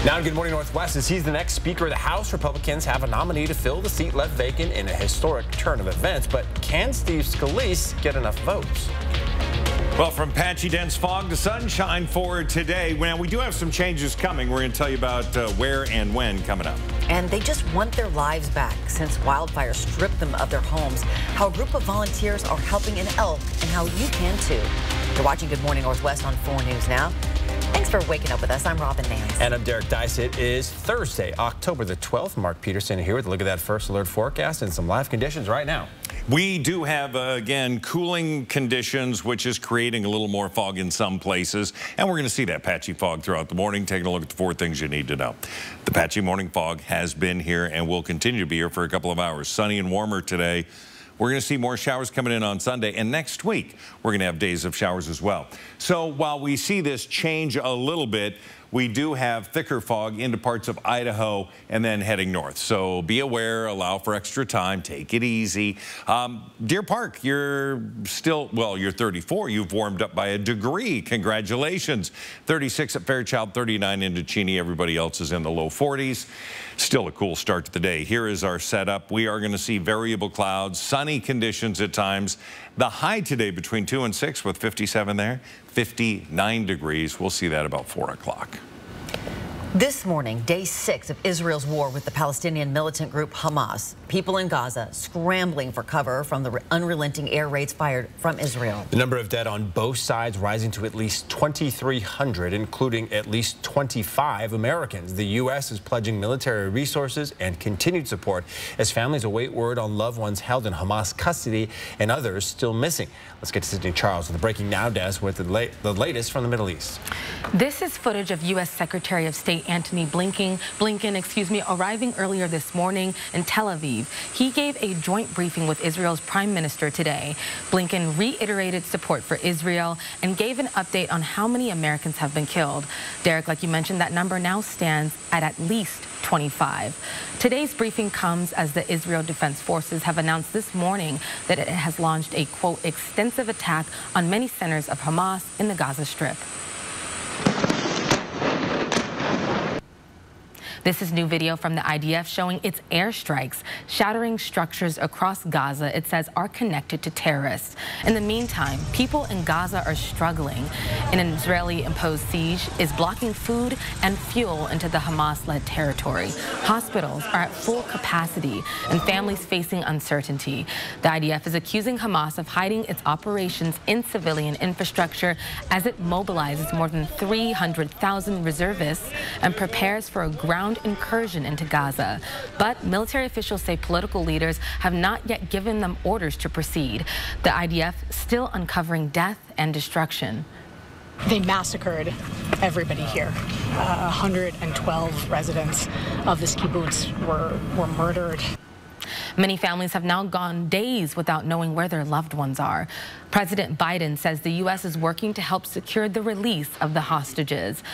Now, Good Morning Northwest, as he's the next Speaker of the House, Republicans have a nominee to fill the seat left vacant in a historic turn of events. But can Steve Scalise get enough votes? Well, from patchy dense fog to sunshine for today. Now, we do have some changes coming. We're going to tell you about where and when coming up. And they just want their lives back since wildfires stripped them of their homes. How a group of volunteers are helping in Elk and how you can too. You're watching Good Morning Northwest on 4 News Now. Thanks for waking up with us. I'm Robin Nance. And I'm Derek Dice. It is Thursday, October the 12th. Mark Peterson here with a look at that first alert forecast and some live conditions right now. We do have, again, cooling conditions, which is creating a little more fog in some places. And we're going to see that patchy fog throughout the morning. Taking a look at the 4 things you need to know. The patchy morning fog has been here and will continue to be here for a couple of hours. Sunny and warmer today. We're going to see more showers coming in on Sunday, and next week we're going to have days of showers as well. So while we see this change a little bit, we do have thicker fog into parts of Idaho and then heading north. So be aware, allow for extra time, take it easy. Deer Park, you're still, well, you're 34. You've warmed up by a degree. Congratulations. 36 at Fairchild, 39 into Cheney. Everybody else is in the low 40s. Still a cool start to the day. Here is our setup. We are going to see variable clouds, sunny conditions at times. The high today between 2 and 6 with 57 there, 59 degrees. We'll see that about 4 o'clock. This morning, day 6 of Israel's war with the Palestinian militant group Hamas. People in Gaza scrambling for cover from the unrelenting air raids fired from Israel. The number of dead on both sides rising to at least 2,300, including at least 25 Americans. The U.S. is pledging military resources and continued support as families await word on loved ones held in Hamas custody and others still missing. Let's get to Sydney Charles with the Breaking Now desk with the latest from the Middle East. This is footage of U.S. Secretary of State Antony Blinken, arriving earlier this morning in Tel Aviv. He gave a joint briefing with Israel's prime minister today. Blinken reiterated support for Israel and gave an update on how many Americans have been killed. Derek, like you mentioned, that number now stands at least 25. Today's briefing comes as the Israel Defense Forces have announced this morning that it has launched a, quote, extensive attack on many centers of Hamas in the Gaza Strip. This is new video from the IDF showing its airstrikes shattering structures across Gaza it says are connected to terrorists. In the meantime, people in Gaza are struggling. An Israeli-imposed siege is blocking food and fuel into the Hamas-led territory. Hospitals are at full capacity and families facing uncertainty. The IDF is accusing Hamas of hiding its operations in civilian infrastructure as it mobilizes more than 300,000 reservists and prepares for a ground incursion into Gaza. But military officials say political leaders have not yet given them orders to proceed. The IDF still uncovering death and destruction. They massacred everybody here. 112 residents of this kibbutz were murdered. Many families have now gone days without knowing where their loved ones are. President Biden says the U.S. is working to help secure the release of the hostages.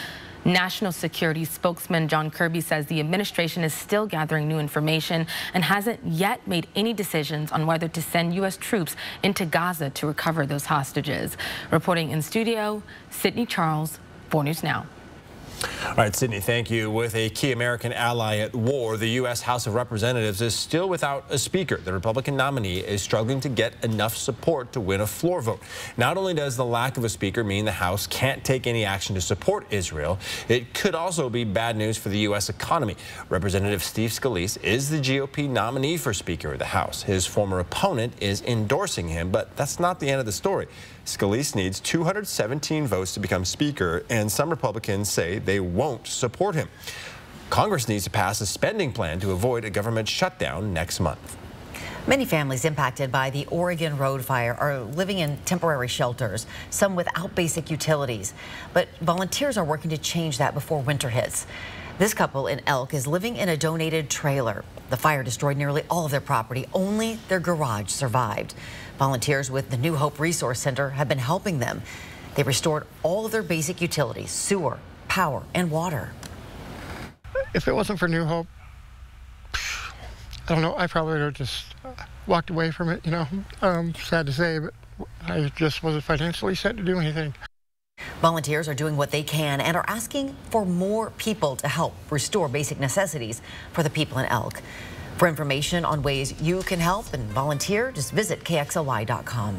National Security spokesman John Kirby says the administration is still gathering new information and hasn't yet made any decisions on whether to send U.S. troops into Gaza to recover those hostages. Reporting in studio, Sydney Charles, 4 News Now. All right, Sydney, thank you. With a key American ally at war, the U.S. House of Representatives is still without a speaker. The Republican nominee is struggling to get enough support to win a floor vote. Not only does the lack of a speaker mean the House can't take any action to support Israel, it could also be bad news for the U.S. economy. Representative Steve Scalise is the GOP nominee for Speaker of the House. His former opponent is endorsing him, but that's not the end of the story. Scalise needs 217 votes to become Speaker, and some Republicans say they won't support him. Congress needs to pass a spending plan to avoid a government shutdown next month. Many families impacted by the Oregon road fire are living in temporary shelters, some without basic utilities. But volunteers are working to change that before winter hits. This couple in Elk is living in a donated trailer. The fire destroyed nearly all of their property. Only their garage survived. Volunteers with the New Hope Resource Center have been helping them. They restored all of their basic utilities, sewer, power, and water. If it wasn't for New Hope, I don't know, I probably would have just walked away from it, you know. Sad to say, but I just wasn't financially set to do anything. Volunteers are doing what they can and are asking for more people to help restore basic necessities for the people in Elk. For information on ways you can help and volunteer, just visit KXLY.com.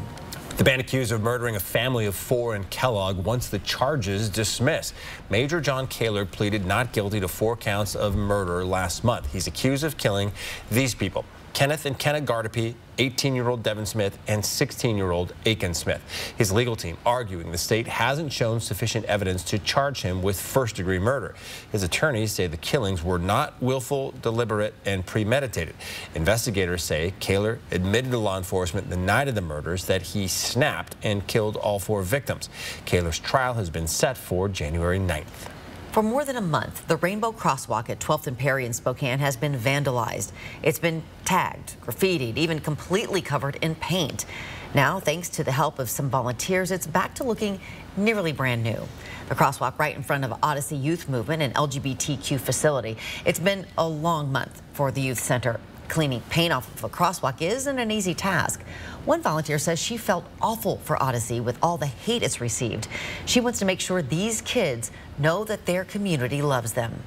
The man accused of murdering a family of 4 in Kellogg wants the charges dismissed. Major John Kaler pleaded not guilty to 4 counts of murder last month. He's accused of killing these people: Kenneth and Kenna Gardapi, 18-year-old Devin Smith, and 16-year-old Aiken Smith. His legal team arguing the state hasn't shown sufficient evidence to charge him with first-degree murder. His attorneys say the killings were not willful, deliberate, and premeditated. Investigators say Kaler admitted to law enforcement the night of the murders that he snapped and killed all 4 victims. Kaler's trial has been set for January 9th. For more than a month, the Rainbow Crosswalk at 12th and Perry in Spokane has been vandalized. It's been tagged, graffitied, even completely covered in paint. Now, thanks to the help of some volunteers, it's back to looking nearly brand new. The crosswalk right in front of Odyssey Youth Movement and LGBTQ facility. It's been a long month for the youth center. Cleaning paint off of a crosswalk isn't an easy task. One volunteer says she felt awful for Odyssey with all the hate it's received. She wants to make sure these kids know that their community loves them.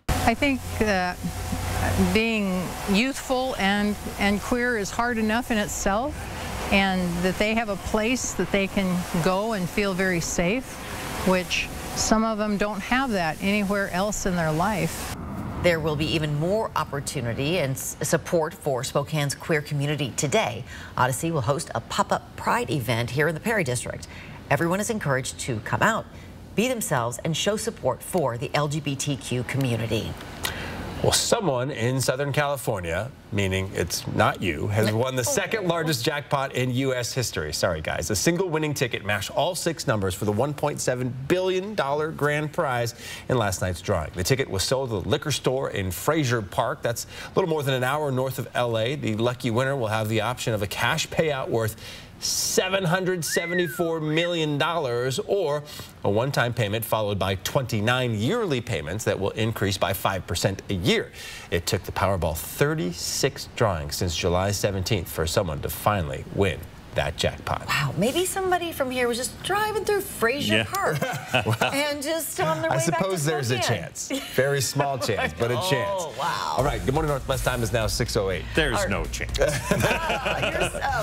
I think being youthful and queer is hard enough in itself, and that they have a place that they can go and feel very safe, which some of them don't have that anywhere else in their life. There will be even more opportunity and support for Spokane's queer community today. Odyssey will host a pop-up Pride event here in the Perry District. Everyone is encouraged to come out, be themselves, and show support for the LGBTQ community. Well, someone in Southern California, meaning it's not you, has won the second largest jackpot in U.S. history. Sorry, guys. A single winning ticket matched all 6 numbers for the $1.7 billion grand prize in last night's drawing. The ticket was sold at the liquor store in Frazier Park. That's a little more than an hour north of L.A. The lucky winner will have the option of a cash payout worth $774 million, or a one-time payment followed by 29 yearly payments that will increase by 5% a year. It took the Powerball 36 drawings since July 17th for someone to finally win that jackpot. Wow, maybe somebody from here was just driving through Frazier Park and just on their way I suppose back to there's a chance. Very small chance, but a chance. Oh, wow. All right, Good Morning Northwest time is now 6:08. There's no chance.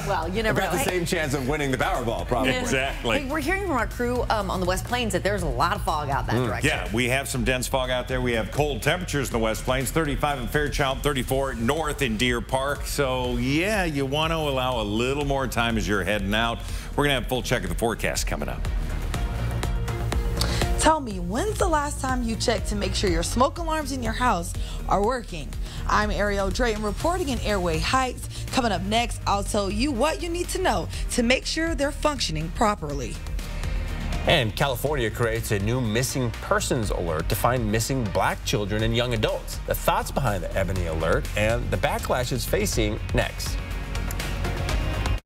Well, you never know. About the same chance of winning the Powerball, probably. Exactly. Hey, we're hearing from our crew on the West Plains that there's a lot of fog out that direction. Yeah, we have some dense fog out there. We have cold temperatures in the West Plains, 35 in Fairchild, 34 north in Deer Park. So, yeah, you want to allow a little more time as you're heading out. We're going to have a full check of the forecast coming up. Tell me, when's the last time you checked to make sure your smoke alarms in your house are working? I'm Ariel Drayton reporting in Airway Heights. Coming up next, I'll tell you what you need to know to make sure they're functioning properly. And California creates a new missing persons alert to find missing black children and young adults. The thoughts behind the Ebony Alert and the backlash it's facing next.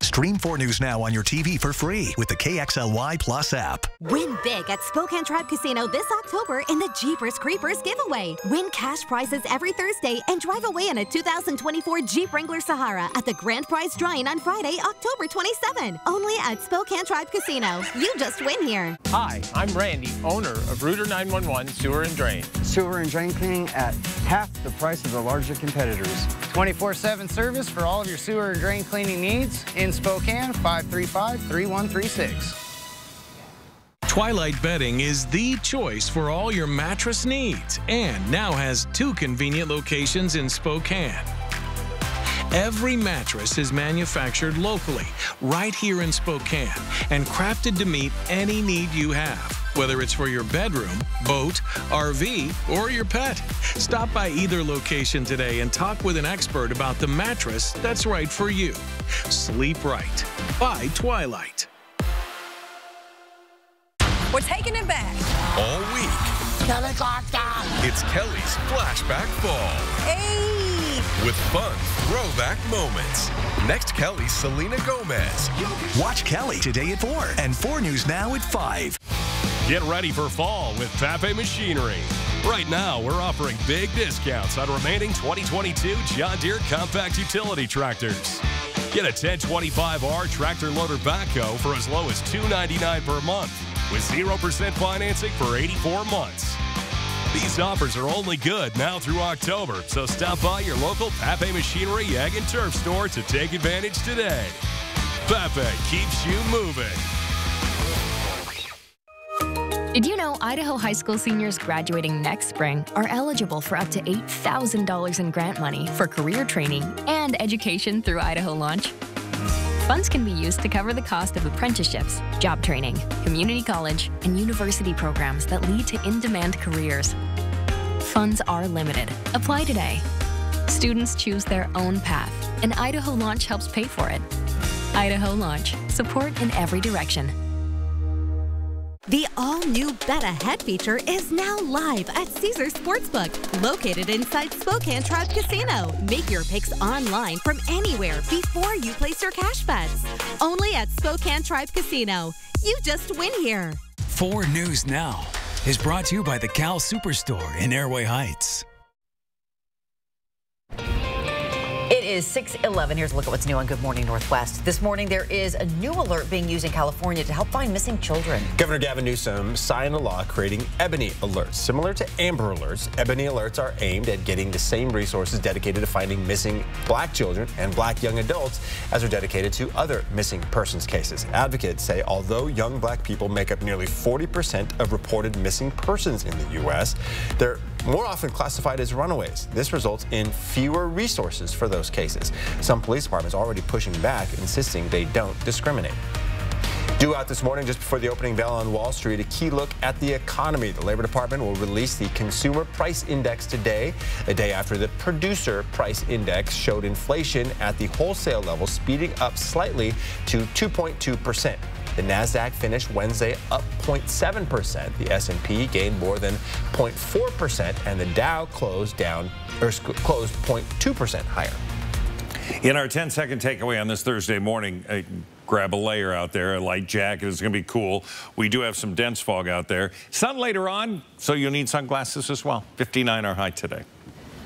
Stream 4 News now on your TV for free with the KXLY Plus app. Win big at Spokane Tribe Casino this October in the Jeepers Creepers giveaway. Win cash prizes every Thursday and drive away in a 2024 Jeep Wrangler Sahara at the grand prize drawing on Friday, October 27. Only at Spokane Tribe Casino. You just win here. Hi, I'm Randy, owner of Rooter 911 Sewer and Drain. Sewer and drain cleaning at half the price of the larger competitors. 24/7 service for all of your sewer and drain cleaning needs in Spokane, 535-3136. Twilight Bedding is the choice for all your mattress needs and now has 2 convenient locations in Spokane. Every mattress is manufactured locally, right here in Spokane, and crafted to meet any need you have, whether it's for your bedroom, boat, RV, or your pet. Stop by either location today and talk with an expert about the mattress that's right for you. Sleep right by Twilight. We're taking it back. All week. Kelly Clarkson. It's Kelly's Flashback Fall. Hey. With fun throwback moments. Next, Kelly's Selena Gomez. Watch Kelly today at 4 and 4 News now at 5. Get ready for fall with Pape Machinery. Right now, we're offering big discounts on remaining 2022 John Deere compact utility tractors. Get a 1025R tractor loader backhoe for as low as $299 per month. with 0% financing for 84 months. These offers are only good now through October, so stop by your local Pape Machinery Ag and Turf store to take advantage today. Pape keeps you moving. Did you know Idaho high school seniors graduating next spring are eligible for up to $8,000 in grant money for career training and education through Idaho Launch? Funds can be used to cover the cost of apprenticeships, job training, community college, and university programs that lead to in-demand careers. Funds are limited. Apply today. Students choose their own path, and Idaho Launch helps pay for it. Idaho Launch. Support in every direction. The all-new Bet Ahead feature is now live at Caesars Sportsbook, located inside Spokane Tribe Casino. Make your picks online from anywhere before you place your cash bets. Only at Spokane Tribe Casino. You just win here. 4 News Now is brought to you by the Cal Superstore in Airway Heights. It is 6:11. Here's a look at what's new on Good Morning Northwest. This morning, there is a new alert being used in California to help find missing children. Governor Gavin Newsom signed a law creating Ebony Alerts. Similar to Amber Alerts, Ebony Alerts are aimed at getting the same resources dedicated to finding missing black children and black young adults as are dedicated to other missing persons cases. Advocates say although young black people make up nearly 40% of reported missing persons in the U.S., they're more often classified as runaways. This results in fewer resources for those cases. Some police departments are already pushing back, insisting they don't discriminate. Due out this morning, just before the opening bell on Wall Street, a key look at the economy. The Labor Department will release the Consumer Price Index today, a day after the Producer Price Index showed inflation at the wholesale level speeding up slightly to 2.2%. The NASDAQ finished Wednesday up 0.7%. The S&P gained more than 0.4%, and the Dow closed 0.2% higher. In our 10-second takeaway on this Thursday morning, grab a layer out there, a light jacket. It's going to be cool. We do have some dense fog out there. Sun later on, so you'll need sunglasses as well. 59 our high today.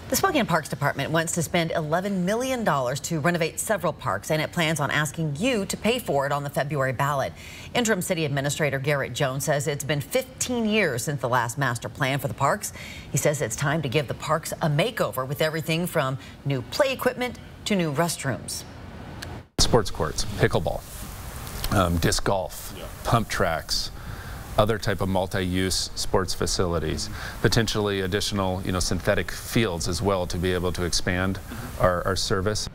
The Spokane Parks Department wants to spend $11 million to renovate several parks, and it plans on asking you to pay for it on the February ballot. Interim City Administrator Garrett Jones says it's been 15 years since the last master plan for the parks. He says it's time to give the parks a makeover with everything from new play equipment to new restrooms. Sports courts, pickleball, disc golf, pump tracks, other type of multi-use sports facilities, potentially additional, synthetic fields as well to be able to expand our service.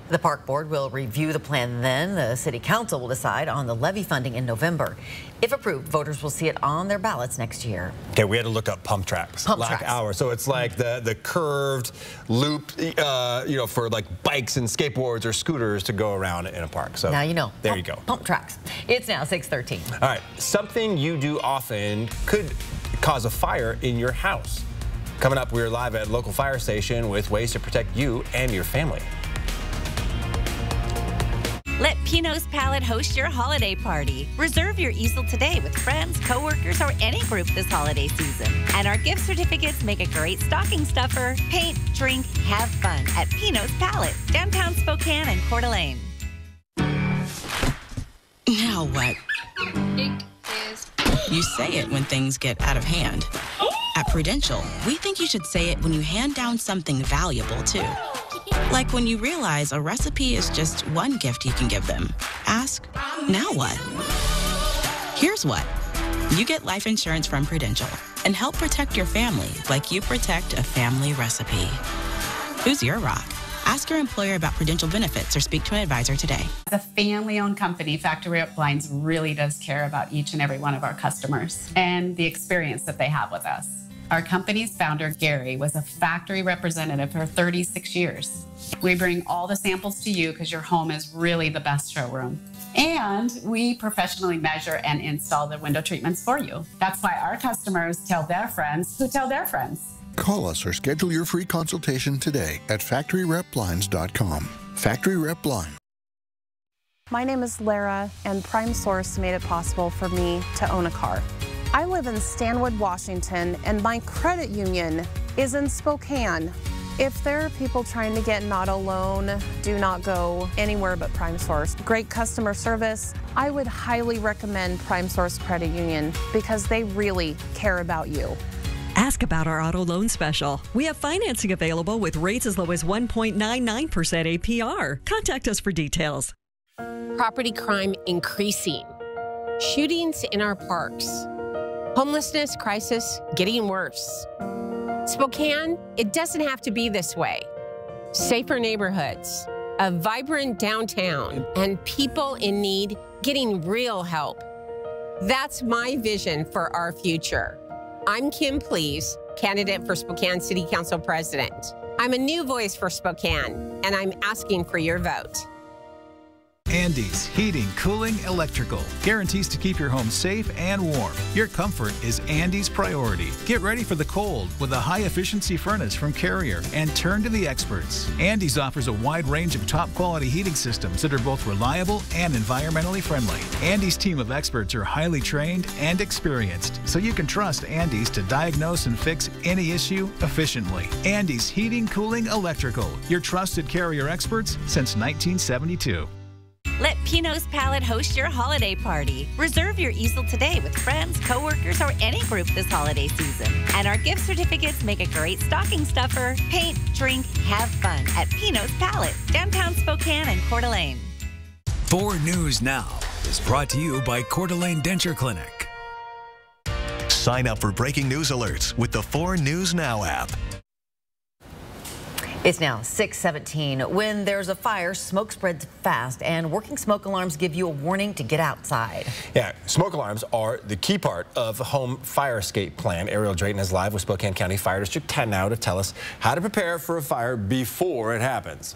The Park Board will review the plan then. The City Council will decide on the levy funding in November. If approved, voters will see it on their ballots next year. Okay, we had to look up pump tracks. So it's like the curved loop, for like bikes and skateboards or scooters to go around in a park. So now you know. There you go. Pump tracks. It's now 6:13. All right, something you do often could cause a fire in your house. Coming up, we're live at local fire station with ways to protect you and your family. Let Pino's Palette host your holiday party. Reserve your easel today with friends, coworkers, or any group this holiday season. And our gift certificates make a great stocking stuffer. Paint, drink, have fun at Pino's Palette, downtown Spokane and Coeur d'Alene. Now what? You say it when things get out of hand. At Prudential, we think you should say it when you hand down something valuable, too. Like when you realize a recipe is just one gift you can give them. Ask, now what? Here's what. You get life insurance from Prudential and help protect your family like you protect a family recipe. Who's your rock? Ask your employer about Prudential benefits or speak to an advisor today. As a family-owned company, Factory Rep Blinds really does care about each and every one of our customers and the experience that they have with us. Our company's founder, Gary, was a factory representative for 36 years. We bring all the samples to you because your home is really the best showroom. And we professionally measure and install the window treatments for you. That's why our customers tell their friends who tell their friends. Call us or schedule your free consultation today at FactoryRepBlinds.com. Factory Rep Blind. My name is Lara, and Prime Source made it possible for me to own a car. I live in Stanwood, Washington, and my credit union is in Spokane. If there are people trying to get an auto loan, do not go anywhere but Prime Source. Great customer service. I would highly recommend Prime Source Credit Union because they really care about you. Ask about our auto loan special. We have financing available with rates as low as 1.99% APR. Contact us for details. Property crime increasing. Shootings in our parks. Homelessness crisis getting worse. Spokane, it doesn't have to be this way. Safer neighborhoods, a vibrant downtown, and people in need getting real help. That's my vision for our future. I'm Kim Please, candidate for Spokane City Council President. I'm a new voice for Spokane, and I'm asking for your vote. Andes Heating, Cooling, Electrical guarantees to keep your home safe and warm. Your comfort is Andes' priority. Get ready for the cold with a high-efficiency furnace from Carrier and turn to the experts. Andes offers a wide range of top-quality heating systems that are both reliable and environmentally friendly. Andes' team of experts are highly trained and experienced, so you can trust Andes to diagnose and fix any issue efficiently. Andes Heating, Cooling, Electrical, your trusted Carrier experts since 1972. Let Pinot's Palette host your holiday party. Reserve your easel today with friends, coworkers, or any group this holiday season. And our gift certificates make a great stocking stuffer. Paint, drink, have fun at Pinot's Palette, downtown Spokane and Coeur d'Alene. 4 News Now is brought to you by Coeur d'Alene Denture Clinic. Sign up for breaking news alerts with the 4 News Now app. It's now 6:17. When there's a fire, smoke spreads fast, and working smoke alarms give you a warning to get outside. Yeah, smoke alarms are the key part of a home fire escape plan. Ariel Drayton is live with Spokane County Fire District 10 now to tell us how to prepare for a fire before it happens.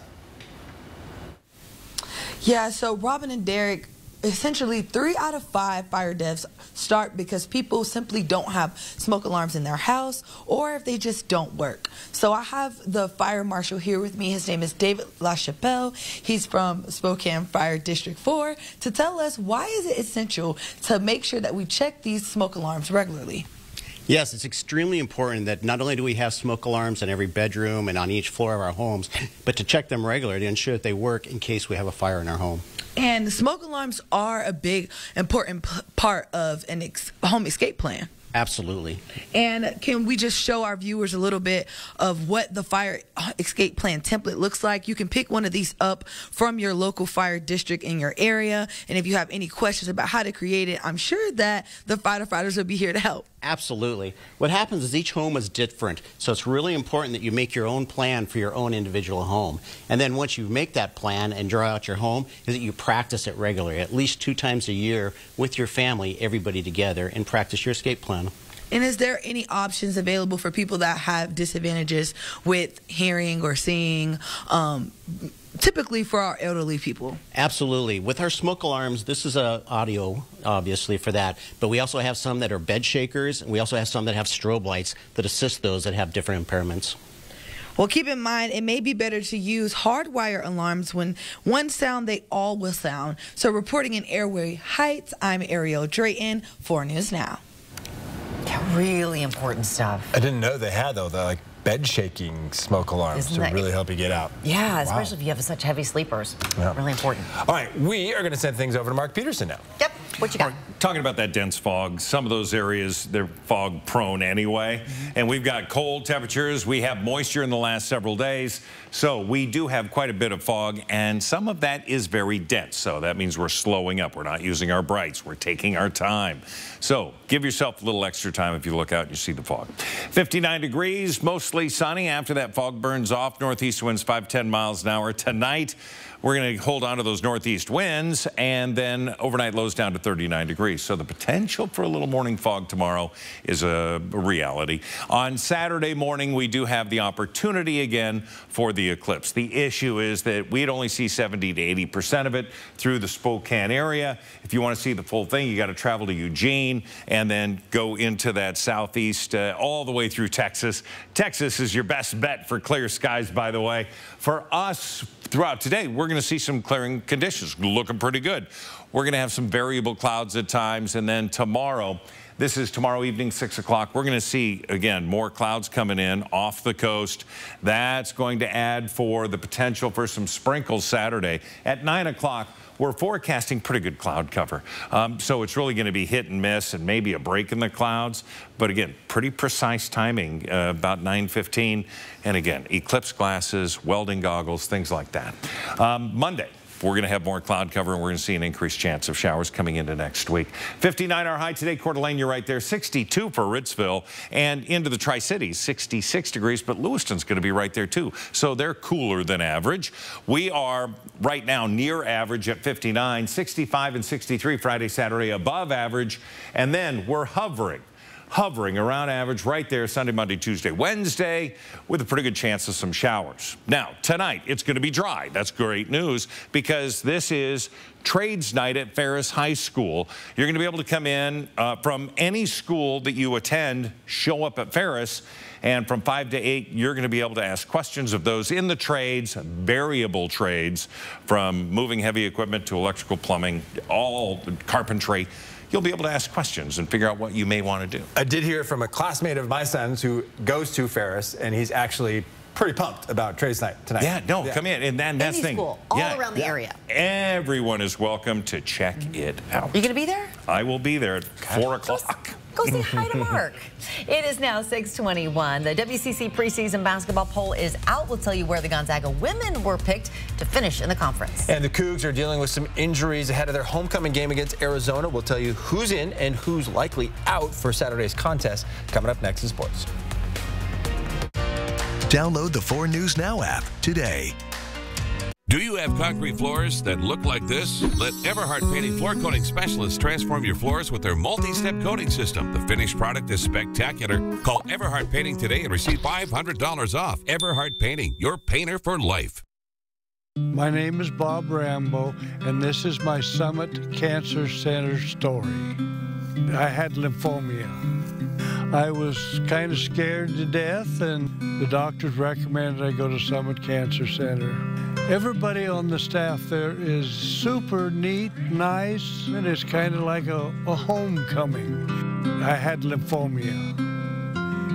Yeah, so Robin and Derek, essentially 3 out of 5 fire deaths start because people simply don't have smoke alarms in their house or if they just don't work. So I have the fire marshal here with me. His name is David LaChapelle. He's from Spokane Fire District 4 to tell us why is it essential to make sure that we check these smoke alarms regularly. Yes, it's extremely important that not only do we have smoke alarms in every bedroom and on each floor of our homes, but to check them regularly to ensure that they work in case we have a fire in our home. And smoke alarms are a big, important part of an home escape plan. Absolutely. And can we just show our viewers a little bit of what the fire escape plan template looks like? You can pick one of these up from your local fire district in your area. And if you have any questions about how to create it, I'm sure that the firefighters will be here to help. Absolutely. What happens is each home is different, so it's really important that you make your own plan for your own individual home. And then once you make that plan and draw out your home, is that you practice it regularly, at least 2 times a year with your family, everybody together, and practice your escape plan. And is there any options available for people that have disadvantages with hearing or seeing, typically for our elderly people? Absolutely. With our smoke alarms, this is audio, obviously, for that. But we also have some that are bed shakers, and we also have some that have strobe lights that assist those that have different impairments. Well, keep in mind, it may be better to use hardwire alarms. When one sound, they all will sound. So reporting in Airway Heights, I'm Ariel Drayton, 4 News Now. Yeah, really important stuff. I didn't know they had, though, the bed shaking smoke alarms to really help you get out. Yeah, especially if you have such heavy sleepers. Yeah. Really important. All right, we are going to send things over to Mark Peterson now. Yep. What you got? Talking about that dense fog, some of those areas, they're fog prone anyway. And we've got cold temperatures. We have moisture in the last several days. So we do have quite a bit of fog, and some of that is very dense. So that means we're slowing up. We're not using our brights. We're taking our time. So give yourself a little extra time if you look out and you see the fog. 59 degrees, mostly sunny after that fog burns off. Northeast winds 5-10 miles an hour. Tonight, we're going to hold on to those northeast winds, and then overnight lows down to 39 degrees. So the potential for a little morning fog tomorrow is a reality. On Saturday morning, we do have the opportunity again for the eclipse. The issue is that we'd only see 70 to 80% of it through the Spokane area. If you want to see the full thing, you got to travel to Eugene and then go into that southeast all the way through Texas. Texas is your best bet for clear skies, by the way. For us, throughout today, we're going to see some clearing conditions looking pretty good. We're going to have some variable clouds at times, and then tomorrow, This is tomorrow evening, 6 o'clock. We're going to see, again, more clouds coming in off the coast. That's going to add for the potential for some sprinkles Saturday. At 9 o'clock, we're forecasting pretty good cloud cover. So it's really going to be hit and miss and maybe a break in the clouds. But again, pretty precise timing, about 9:15. And again, eclipse glasses, welding goggles, things like that. Monday, we're going to have more cloud cover, and we're going to see an increased chance of showers coming into next week. 59 our high today. Coeur d'Alene, you're right there. 62 for Ritzville, and into the Tri-Cities, 66 degrees. But Lewiston's going to be right there, too. So they're cooler than average. We are right now near average at 59, 65 and 63 Friday, Saturday, above average. And then we're hovering around average right there Sunday, Monday, Tuesday, Wednesday, with a pretty good chance of some showers. Now, tonight, it's going to be dry. That's great news, because this is trades night at Ferris High School. You're going to be able to come in from any school that you attend, show up at Ferris, and from 5 to 8, you're going to be able to ask questions of those in the trades, variable trades, from moving heavy equipment to electrical, plumbing, all carpentry. You'll be able to ask questions and figure out what you may want to do. I did hear from a classmate of my son's who goes to Ferris, and he's actually pretty pumped about trades night tonight. Yeah, no, come in. And then that's the thing. School, all around the area. Everyone is welcome to check it out. You going to be there? I will be there at 4 o'clock. Go say hi to Mark. It is now 6:21. The WCC preseason basketball poll is out. We'll tell you where the Gonzaga women were picked to finish in the conference. And the Cougs are dealing with some injuries ahead of their homecoming game against Arizona. We'll tell you who's in and who's likely out for Saturday's contest. Coming up next in sports. Download the 4 News Now app today. Do you have concrete floors that look like this? Let Everhart Painting floor coating specialists transform your floors with their multi-step coating system. The finished product is spectacular. Call Everhart Painting today and receive $500 off. Everhart Painting, your painter for life. My name is Bob Rambo, and this is my Summit Cancer Center story. I had lymphoma. I was kind of scared to death, and the doctors recommended I go to Summit Cancer Center. Everybody on the staff there is super neat, nice, and it's kind of like a homecoming. I had lymphoma,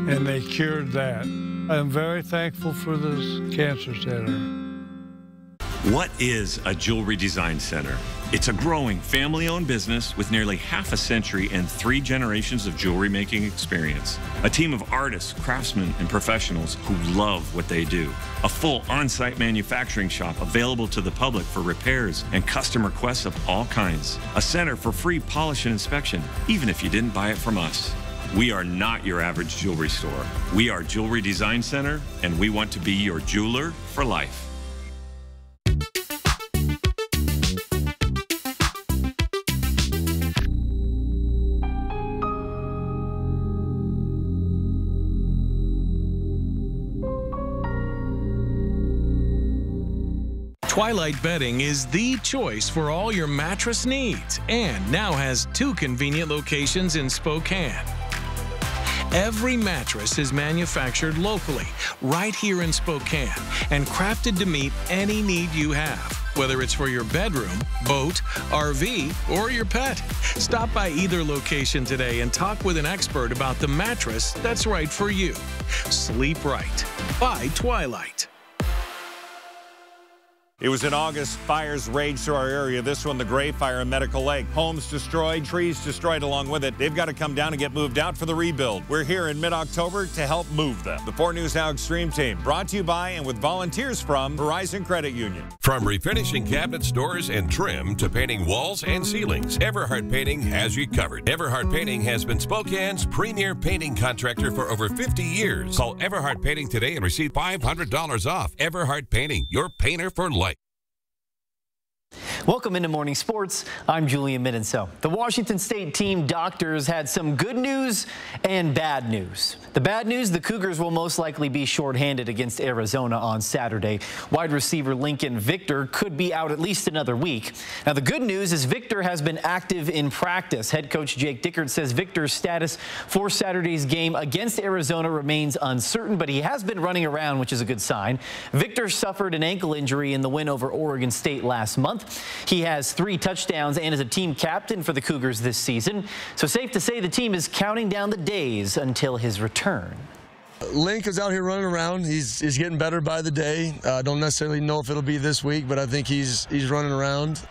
and they cured that. I'm very thankful for this cancer center. What is a jewelry design center? It's a growing family-owned business with nearly half a century and 3 generations of jewelry making experience. A team of artists, craftsmen, and professionals who love what they do. A full on-site manufacturing shop available to the public for repairs and custom requests of all kinds. A center for free polish and inspection, even if you didn't buy it from us. We are not your average jewelry store. We are Jewelry Design Center, and we want to be your jeweler for life. Twilight Bedding is the choice for all your mattress needs and now has 2 convenient locations in Spokane. Every mattress is manufactured locally, right here in Spokane, and crafted to meet any need you have, whether it's for your bedroom, boat, RV, or your pet. Stop by either location today and talk with an expert about the mattress that's right for you. Sleep right by Twilight. It was in August, fires raged through our area. This one, the Gray Fire in Medical Lake. Homes destroyed, trees destroyed along with it. They've got to come down and get moved out for the rebuild. We're here in mid-October to help move them. The 4 News Now Extreme Team, brought to you by and with volunteers from Horizon Credit Union. From refinishing cabinets, doors, and trim to painting walls and ceilings, Everhart Painting has you covered. Everhart Painting has been Spokane's premier painting contractor for over 50 years. Call Everhart Painting today and receive $500 off. Everhart Painting, your painter for life. Welcome into Morning Sports. I'm Julian Middenso. The Washington State team doctors had some good news and bad news. The bad news, the Cougars will most likely be shorthanded against Arizona on Saturday. Wide receiver Lincoln Victor could be out at least another week. Now, the good news is Victor has been active in practice. Head coach Jake Dickert says Victor's status for Saturday's game against Arizona remains uncertain, but he has been running around, which is a good sign. Victor suffered an ankle injury in the win over Oregon State last month. month. He has 3 touchdowns and is a team captain for the Cougars this season. So safe to say the team is counting down the days until his return. Link is out here running around. He's getting better by the day. Don't necessarily know if it'll be this week, but I think he's running around.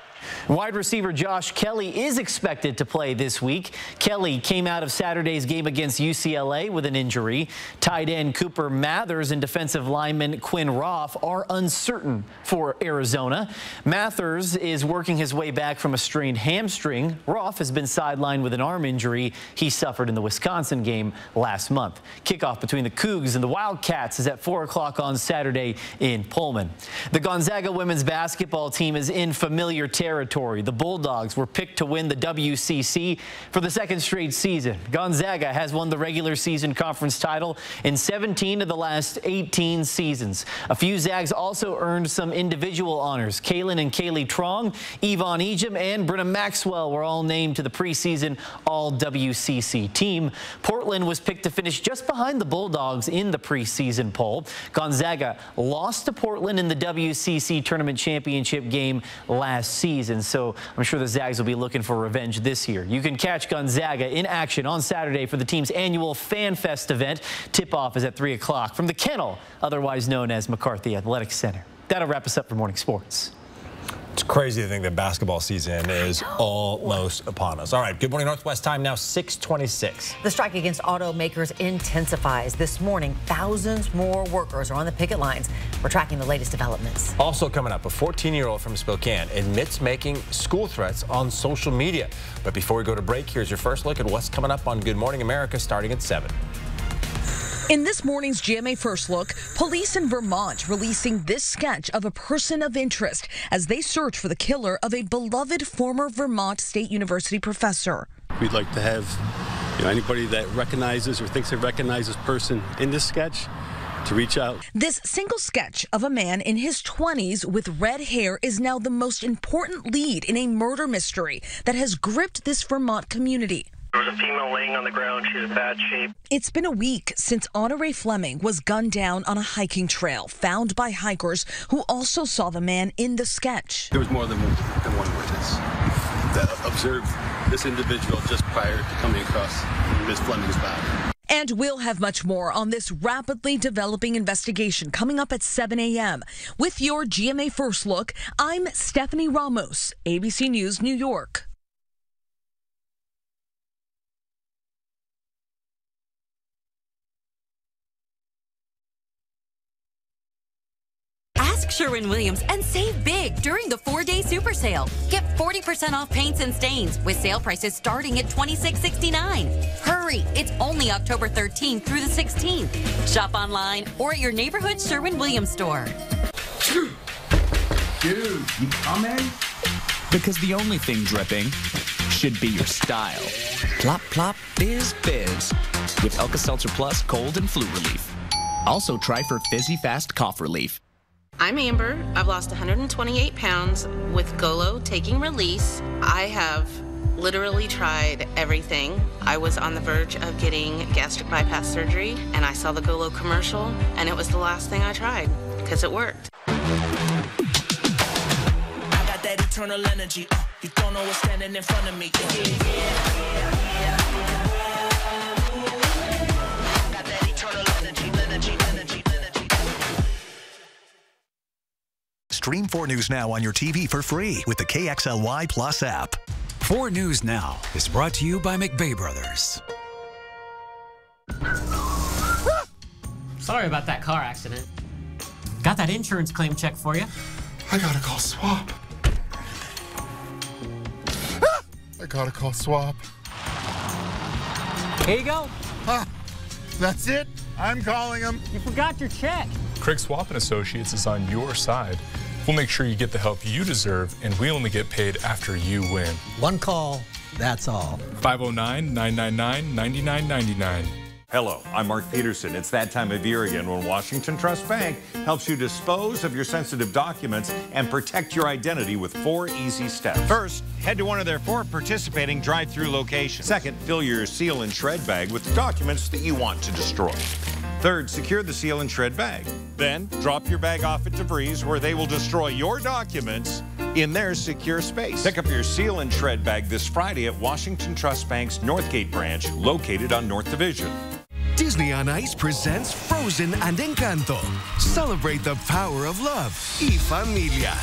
Wide receiver Josh Kelly is expected to play this week. Kelly came out of Saturday's game against UCLA with an injury. Tight end Cooper Mathers and defensive lineman Quinn Roth are uncertain for Arizona. Mathers is working his way back from a strained hamstring. Roth has been sidelined with an arm injury he suffered in the Wisconsin game last month. Kickoff between the Cougs and the Wildcats is at 4 o'clock on Saturday in Pullman. The Gonzaga women's basketball team is in familiar territory. The Bulldogs were picked to win the WCC for the 2nd straight season. Gonzaga has won the regular season conference title in 17 of the last 18 seasons. A few Zags also earned some individual honors. Kaylin and Kaylee Trong, Yvonne Ejim, and Brenna Maxwell were all named to the preseason All-WCC team. Portland was picked to finish just behind the Bulldogs in the preseason poll. Gonzaga lost to Portland in the WCC tournament championship game last season. So I'm sure the Zags will be looking for revenge this year. You can catch Gonzaga in action on Saturday for the team's annual Fan Fest event. Tip-off is at 3 o'clock from the Kennel, otherwise known as McCarthy Athletic Center. That'll wrap us up for Morning Sports. It's crazy to think that basketball season is almost upon us. All right, Good Morning Northwest time now, 6:26. The strike against automakers intensifies. This morning, thousands more workers are on the picket lines. We're tracking the latest developments. Also coming up, a 14-year-old from Spokane admits making school threats on social media. But before we go to break, here's your first look at what's coming up on Good Morning America starting at 7. In this morning's GMA First Look, police in Vermont releasing this sketch of a person of interest as they search for the killer of a beloved former Vermont State University professor. We'd like to have anybody that recognizes or thinks they recognize this person in this sketch to reach out. This single sketch of a man in his 20s with red hair is now the most important lead in a murder mystery that has gripped this Vermont community. There was a female laying on the ground. She's in bad shape. It's been a week since Honore Fleming was gunned down on a hiking trail found by hikers who also saw the man in the sketch. There was more than one witness that observed this individual just prior to coming across Ms. Fleming's body. And we'll have much more on this rapidly developing investigation coming up at 7 a.m. With your GMA First Look, I'm Stephanie Ramos, ABC News, New York. Sherwin-Williams and save big during the 4-day super sale. Get 40% off paints and stains with sale prices starting at $26.69. Hurry, it's only October 13th through the 16th. Shop online or at your neighborhood Sherwin-Williams store. Dude, you coming? Because the only thing dripping should be your style. Plop, plop, fizz, fizz. With Alka-Seltzer Plus cold and flu relief. Also try for Fizzy Fast cough relief. I'm Amber. I've lost 128 pounds with Golo taking release. I have literally tried everything. I was on the verge of getting gastric bypass surgery, and I saw the Golo commercial, and it was the last thing I tried because it worked. I got that eternal energy. You don't know what's standing in front of me. Got that eternal energy. Stream 4 News Now on your TV for free with the KXLY Plus app. 4 News Now is brought to you by McVeigh Brothers. Sorry about that car accident. Got that insurance claim check for you. I gotta call Swap. I gotta call Swap. Here you go. That's it. I'm calling him. You forgot your check. Craig Swap & Associates is on your side. We'll make sure you get the help you deserve, and we only get paid after you win. One call, that's all. 509-999-9999. Hello, I'm Mark Peterson. It's that time of year again when Washington Trust Bank helps you dispose of your sensitive documents and protect your identity with 4 easy steps. First, head to one of their 4 participating drive-through locations. Second, fill your seal and shred bag with documents that you want to destroy. Third, secure the seal and shred bag. Then, drop your bag off at DeVries, where they will destroy your documents in their secure space. Pick up your seal and shred bag this Friday at Washington Trust Bank's Northgate branch, located on North Division. Disney on Ice presents Frozen and Encanto. Celebrate the power of love y familia.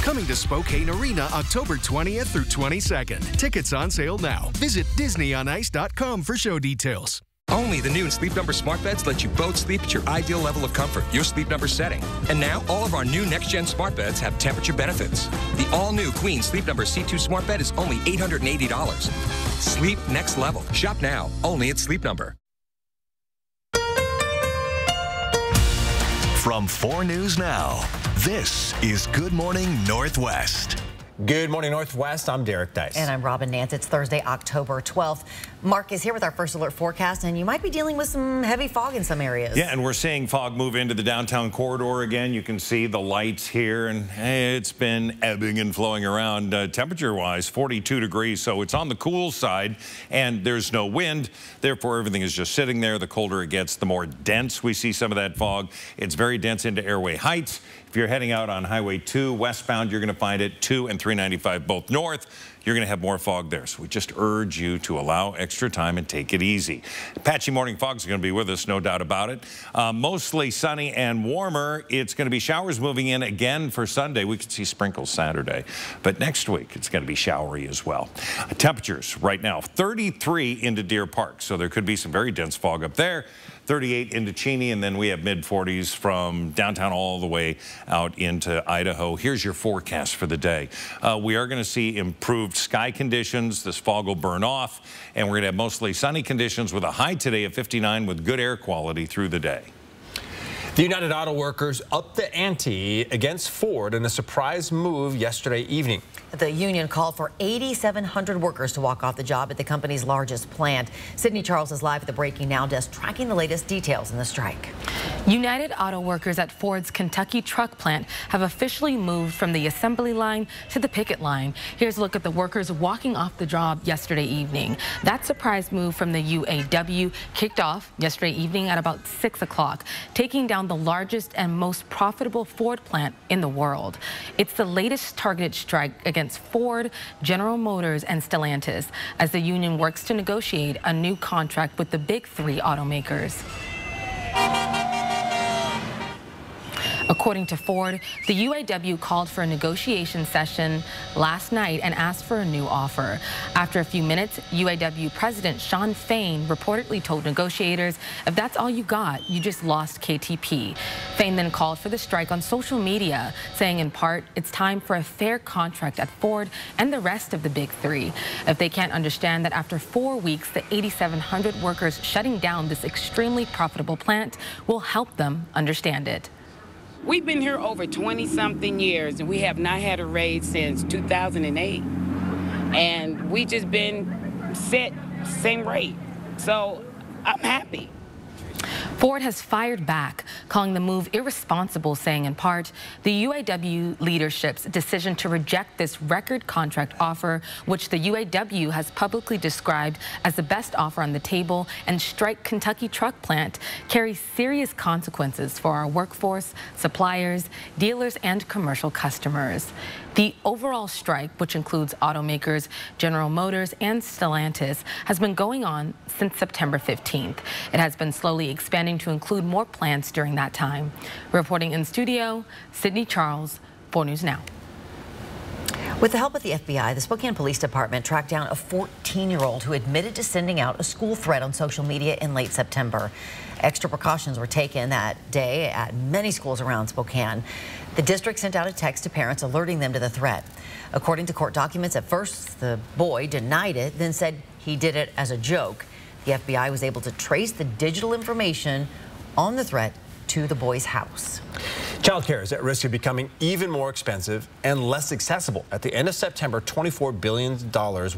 Coming to Spokane Arena October 20th through 22nd. Tickets on sale now. Visit DisneyOnIce.com for show details. Only the new Sleep Number smart beds let you both sleep at your ideal level of comfort, your Sleep Number setting. And now, all of our new next-gen smart beds have temperature benefits. The all-new Queen Sleep Number C2 smart bed is only $880. Sleep next level. Shop now, only at Sleep Number. From 4 News Now, this is Good Morning Northwest. Good morning, Northwest. I'm Derek Dice. And I'm Robin Nance. It's Thursday, October 12th. Mark is here with our first alert forecast, and you might be dealing with some heavy fog in some areas. Yeah, and we're seeing fog move into the downtown corridor again. You can see the lights here, and it's been ebbing and flowing around. Temperature-wise, 42 degrees, so it's on the cool side, and there's no wind. Therefore, everything is just sitting there. The colder it gets, the more dense we see some of that fog. It's very dense into Airway Heights. If you're heading out on Highway 2 westbound, you're going to find it 2 and 395 both north. You're going to have more fog there. So we just urge you to allow extra time and take it easy. Patchy morning fog is going to be with us, no doubt about it. Mostly sunny and warmer. It's going to be showers moving in again for Sunday. We could see sprinkles Saturday. But next week, it's going to be showery as well. Temperatures right now, 33 into Deer Park. So there could be some very dense fog up there. 38 into Cheney, and then we have mid-40s from downtown all the way out into Idaho. Here's your forecast for the day. We are going to see improved sky conditions. This fog will burn off, and we're going to have mostly sunny conditions with a high today of 59 with good air quality through the day. The United Auto Workers upped the ante against Ford in a surprise move yesterday evening. The union called for 8,700 workers to walk off the job at the company's largest plant. Sydney Charles is live at the Breaking Now desk tracking the latest details in the strike. United Auto Workers at Ford's Kentucky truck plant have officially moved from the assembly line to the picket line. Here's a look at the workers walking off the job yesterday evening. That surprise move from the UAW kicked off yesterday evening at about 6 o'clock, taking down the largest and most profitable Ford plant in the world. It's the latest targeted strike against Ford, General Motors, and Stellantis as the union works to negotiate a new contract with the big three automakers. According to Ford, the UAW called for a negotiation session last night and asked for a new offer. After a few minutes, UAW President Shawn Fain reportedly told negotiators, if that's all you got, you just lost KTP. Fain then called for the strike on social media, saying in part, it's time for a fair contract at Ford and the rest of the big three. If they can't understand that after 4 weeks, the 8,700 workers shutting down this extremely profitable plant will help them understand it. We've been here over 20-something years, and we have not had a raise since 2008. And we just been set same rate. So I'm happy. Ford has fired back, calling the move irresponsible, saying in part, the UAW leadership's decision to reject this record contract offer, which the UAW has publicly described as the best offer on the table, and strike Kentucky truck plant, carries serious consequences for our workforce, suppliers, dealers, and commercial customers. The overall strike, which includes automakers, General Motors, and Stellantis, has been going on since September 15th. It has been slowly expanding to include more plants during that time. Reporting in studio, Sydney Charles, 4 News Now. With the help of the FBI, the Spokane Police Department tracked down a 14-year-old who admitted to sending out a school threat on social media in late September. Extra precautions were taken that day at many schools around Spokane. The district sent out a text to parents alerting them to the threat. According to court documents, at first the boy denied it, then said he did it as a joke. The FBI was able to trace the digital information on the threat to the boy's house. Childcare is at risk of becoming even more expensive and less accessible. At the end of September, $24 billion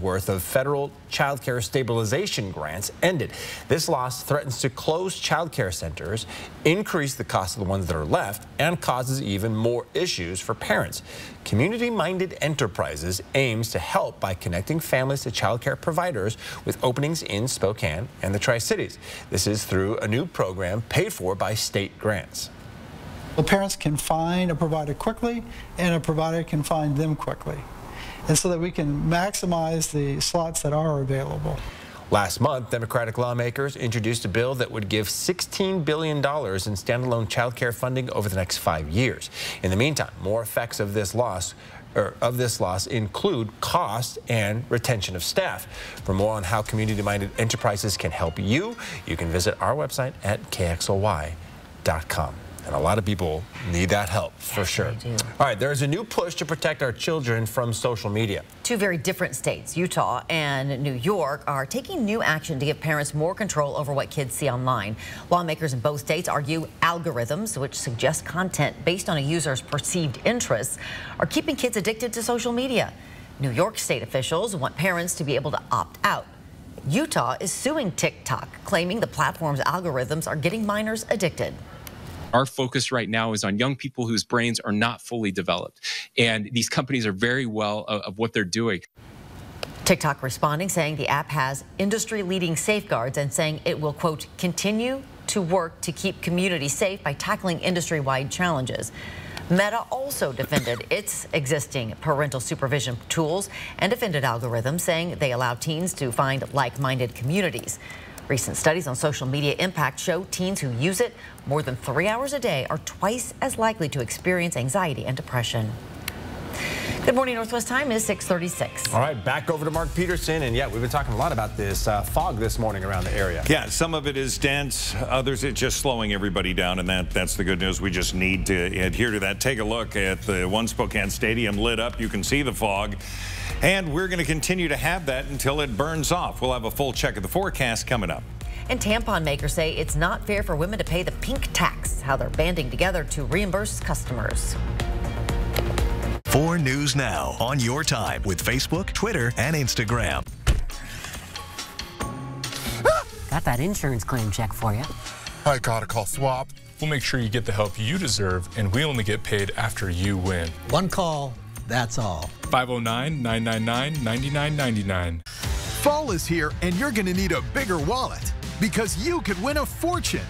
worth of federal childcare stabilization grants ended. This loss threatens to close childcare centers, increase the cost of the ones that are left, and causes even more issues for parents. Community-minded Enterprises aims to help by connecting families to childcare providers with openings in Spokane and the Tri-Cities. This is through a new program paid for by state grants. The parents can find a provider quickly, and a provider can find them quickly, and so that we can maximize the slots that are available. Last month, Democratic lawmakers introduced a bill that would give $16 billion in standalone child care funding over the next 5 years. In the meantime, more effects of this loss include cost and retention of staff. For more on how community-minded enterprises can help you, you can visit our website at KXLY.com. And a lot of people need that help, for sure. All right, there's a new push to protect our children from social media. Two very different states, Utah and New York, are taking new action to give parents more control over what kids see online. Lawmakers in both states argue algorithms, which suggest content based on a user's perceived interests, are keeping kids addicted to social media. New York state officials want parents to be able to opt out. Utah is suing TikTok, claiming the platform's algorithms are getting minors addicted. Our focus right now is on young people whose brains are not fully developed. And these companies are very well of what they're doing. TikTok responding, saying the app has industry-leading safeguards and saying it will, quote, continue to work to keep communities safe by tackling industry-wide challenges. Meta also defended its existing parental supervision tools and defended algorithms, saying they allow teens to find like-minded communities. Recent studies on social media impact show teens who use it more than 3 hours a day are twice as likely to experience anxiety and depression. Good morning, Northwest time is 6:36. All right, back over to Mark Peterson. And yeah, we've been talking a lot about this fog this morning around the area. Yeah, some of it is dense, others it's just slowing everybody down, and that's the good news. We just need to adhere to that. Take a look at the One Spokane Stadium lit up. You can see the fog. And we're going to continue to have that until it burns off. We'll have a full check of the forecast coming up. And tampon makers say it's not fair for women to pay the pink tax, how they're banding together to reimburse customers. 4 News Now on your time with Facebook, Twitter, and Instagram. Got that insurance claim check for you. I gotta call SWAP. We'll make sure you get the help you deserve, and we only get paid after you win. One call, that's all. 509-999-9999. Fall is here, and you're going to need a bigger wallet because you could win a fortune.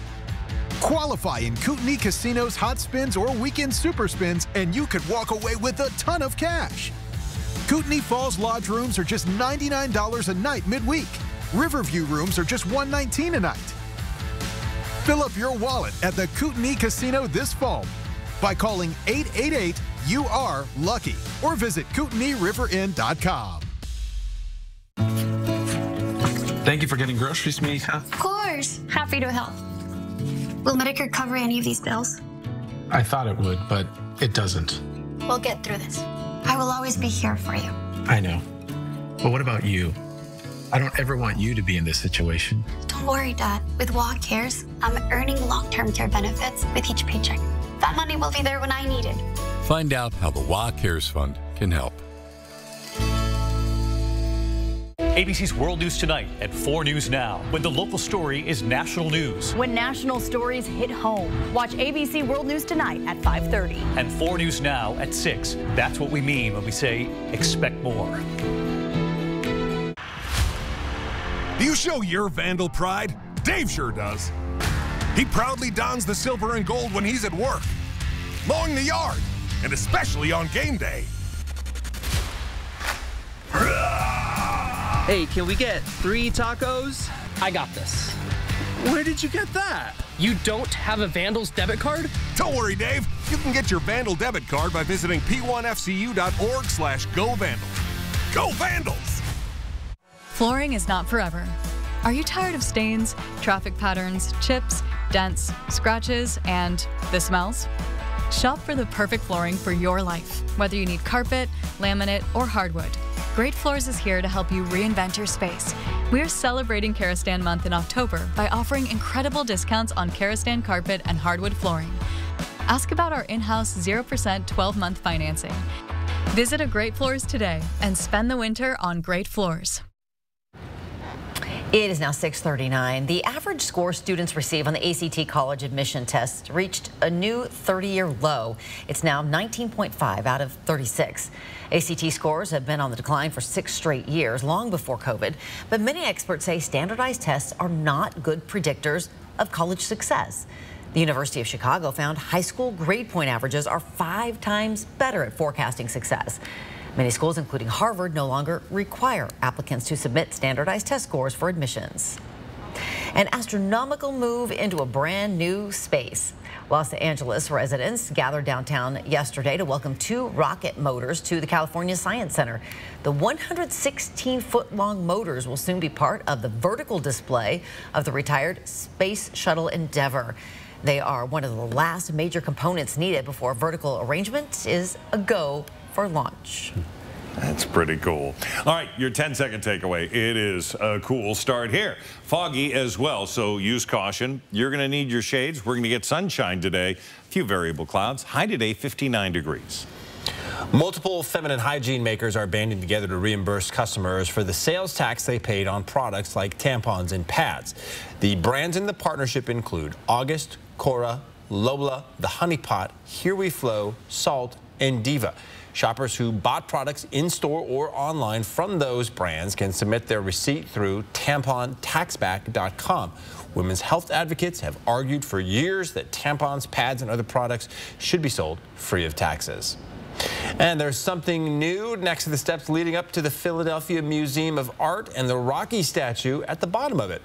Qualify in Kootenai Casino's Hot Spins or Weekend Super Spins, and you could walk away with a ton of cash. Kootenai Falls Lodge rooms are just $99 a night midweek. Riverview rooms are just $119 a night. Fill up your wallet at the Kootenai Casino this fall by calling 888-YOU-ARE-LUCKY or visit KootenaiRiverInn.com. Thank you for getting groceries, Mika. Of course. Happy to help. Will Medicare cover any of these bills? I thought it would, but it doesn't. We'll get through this. I will always be here for you. I know. But what about you? I don't ever want you to be in this situation. Don't worry, Dad. With WA Cares, I'm earning long-term care benefits with each paycheck. That money will be there when I need it. Find out how the WA Cares Fund can help. ABC's World News Tonight at 4 News Now, when the local story is national news. When national stories hit home. Watch ABC World News Tonight at 5:30. And 4 News Now at 6. That's what we mean when we say expect more. Do you show your Vandal pride? Dave sure does. He proudly dons the silver and gold when he's at work, mowing the yard, and especially on game day. Hey, can we get 3 tacos? I got this. Where did you get that? You don't have a Vandals debit card? Don't worry, Dave. You can get your Vandal debit card by visiting p1fcu.org/GoVandals. Go Vandals! Flooring is not forever. Are you tired of stains, traffic patterns, chips, dents, scratches, and the smells? Shop for the perfect flooring for your life, whether you need carpet, laminate, or hardwood. Great Floors is here to help you reinvent your space. We're celebrating Karastan Month in October by offering incredible discounts on Karastan carpet and hardwood flooring. Ask about our in-house 0% 12-month financing. Visit a Great Floors today and spend the winter on great floors. It is now 6:39. The average score students receive on the ACT college admission test reached a new 30-year low. It's now 19.5 out of 36. ACT scores have been on the decline for 6 straight years, long before COVID. But many experts say standardized tests are not good predictors of college success. The University of Chicago found high school grade point averages are 5 times better at forecasting success. Many schools, including Harvard, no longer require applicants to submit standardized test scores for admissions. An astronomical move into a brand new space. Los Angeles residents gathered downtown yesterday to welcome 2 rocket motors to the California Science Center. The 116-foot-long motors will soon be part of the vertical display of the retired Space Shuttle Endeavour. They are one of the last major components needed before vertical arrangement is a go for launch. That's pretty cool. All right, your 10-second takeaway. It is a cool start here. Foggy as well, so use caution. You're going to need your shades. We're going to get sunshine today. A few variable clouds. High today, 59 degrees. Multiple feminine hygiene makers are banding together to reimburse customers for the sales tax they paid on products like tampons and pads. The brands in the partnership include August, Cora, Lola, The Honey Pot, Here We Flow, Salt, and Diva. Shoppers who bought products in-store or online from those brands can submit their receipt through tampontaxback.com. Women's health advocates have argued for years that tampons, pads, and other products should be sold free of taxes. And there's something new next to the steps leading up to the Philadelphia Museum of Art and the Rocky statue at the bottom of it.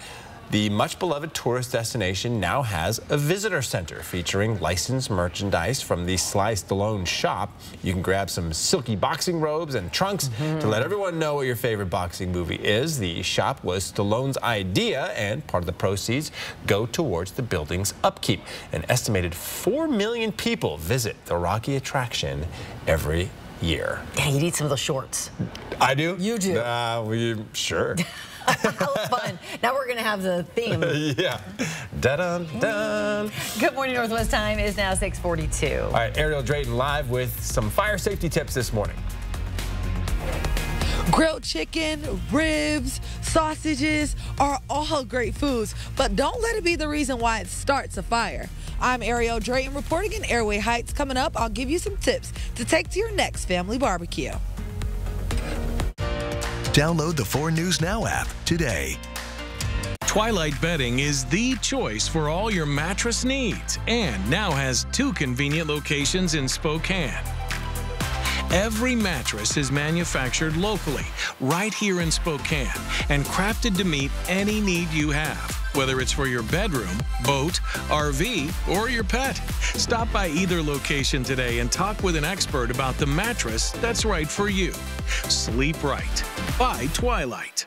The much-beloved tourist destination now has a visitor center featuring licensed merchandise from the Sly Stallone shop. You can grab some silky boxing robes and trunks to let everyone know what your favorite boxing movie is. The shop was Stallone's idea, and part of the proceeds go towards the building's upkeep. An estimated 4 million people visit the Rocky attraction every year. Yeah, you need some of those shorts. I do? You do. Sure. How fun. Now we're going to have the theme. Yeah. Dun-dun-dun. Good morning, Northwest time is now 6:42. All right, Ariel Drayton live with some fire safety tips this morning. Grilled chicken, ribs, sausages are all great foods, but don't let it be the reason why it starts a fire. I'm Ariel Drayton reporting in Airway Heights. Coming up, I'll give you some tips to take to your next family barbecue. Download the 4 News Now app today. Twilight Bedding is the choice for all your mattress needs and now has 2 convenient locations in Spokane. Every mattress is manufactured locally, right here in Spokane, and crafted to meet any need you have, whether it's for your bedroom, boat, RV, or your pet. Stop by either location today and talk with an expert about the mattress that's right for you. Sleep right by Twilight.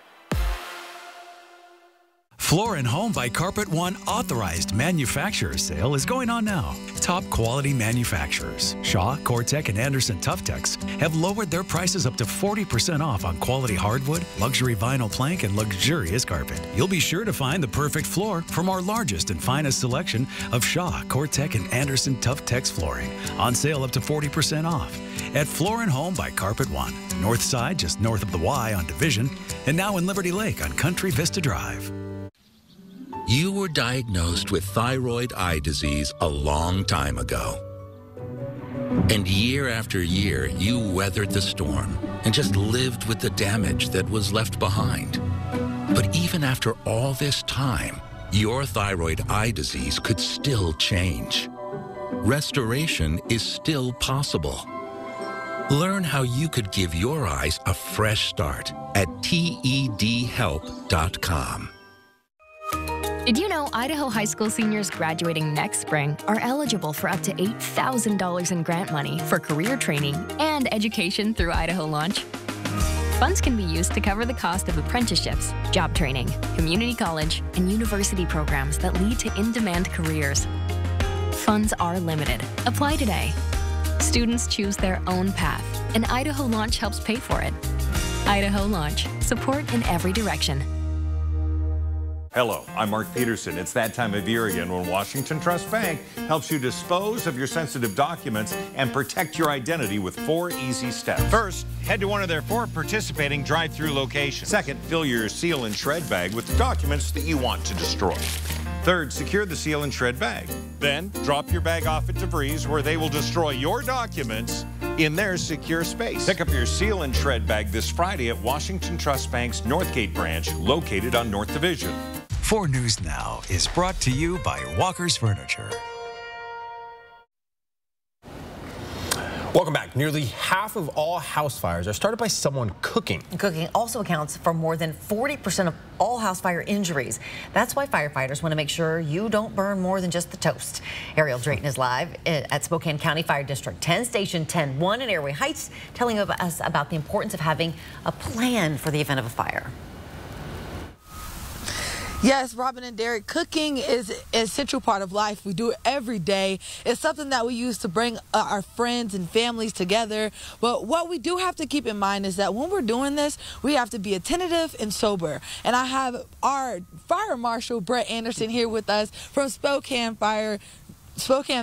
Floor & Home by Carpet One authorized manufacturer sale is going on now. Top quality manufacturers, Shaw, Cortec, and Anderson Tuftex, have lowered their prices up to 40% off on quality hardwood, luxury vinyl plank, and luxurious carpet. You'll be sure to find the perfect floor from our largest and finest selection of Shaw, Cortec, and Anderson Tuftex flooring. On sale up to 40% off at Floor & Home by Carpet One. North side, just north of the Y on Division, and now in Liberty Lake on Country Vista Drive. You were diagnosed with thyroid eye disease a long time ago. And year after year, you weathered the storm and just lived with the damage that was left behind. But even after all this time, your thyroid eye disease could still change. Restoration is still possible. Learn how you could give your eyes a fresh start at TEDhelp.com. Did you know Idaho high school seniors graduating next spring are eligible for up to $8,000 in grant money for career training and education through Idaho Launch? Funds can be used to cover the cost of apprenticeships, job training, community college, and university programs that lead to in-demand careers. Funds are limited. Apply today. Students choose their own path, and Idaho Launch helps pay for it. Idaho Launch. Support in every direction. Hello, I'm Mark Peterson. It's that time of year again when Washington Trust Bank helps you dispose of your sensitive documents and protect your identity with 4 easy steps. First, head to one of their 4 participating drive-through locations. Second, fill your seal and shred bag with the documents that you want to destroy. Third, secure the seal and shred bag. Then, drop your bag off at DeVries where they will destroy your documents in their secure space. Pick up your seal and shred bag this Friday at Washington Trust Bank's Northgate branch, located on North Division. 4 News Now is brought to you by Walker's Furniture. Welcome back. Nearly half of all house fires are started by someone cooking. Cooking also accounts for more than 40% of all house fire injuries. That's why firefighters want to make sure you don't burn more than just the toast. Ariel Drayton is live at Spokane County Fire District 10, Station 10-1 in Airway Heights, telling us about the importance of having a plan for the event of a fire. Yes, Robin and Derek, cooking is an essential part of life. We do it every day. It's something that we use to bring our friends and families together. But what we do have to keep in mind is that when we're doing this, we have to be attentive and sober. And I have our Fire Marshal, Brett Anderson, here with us from Spokane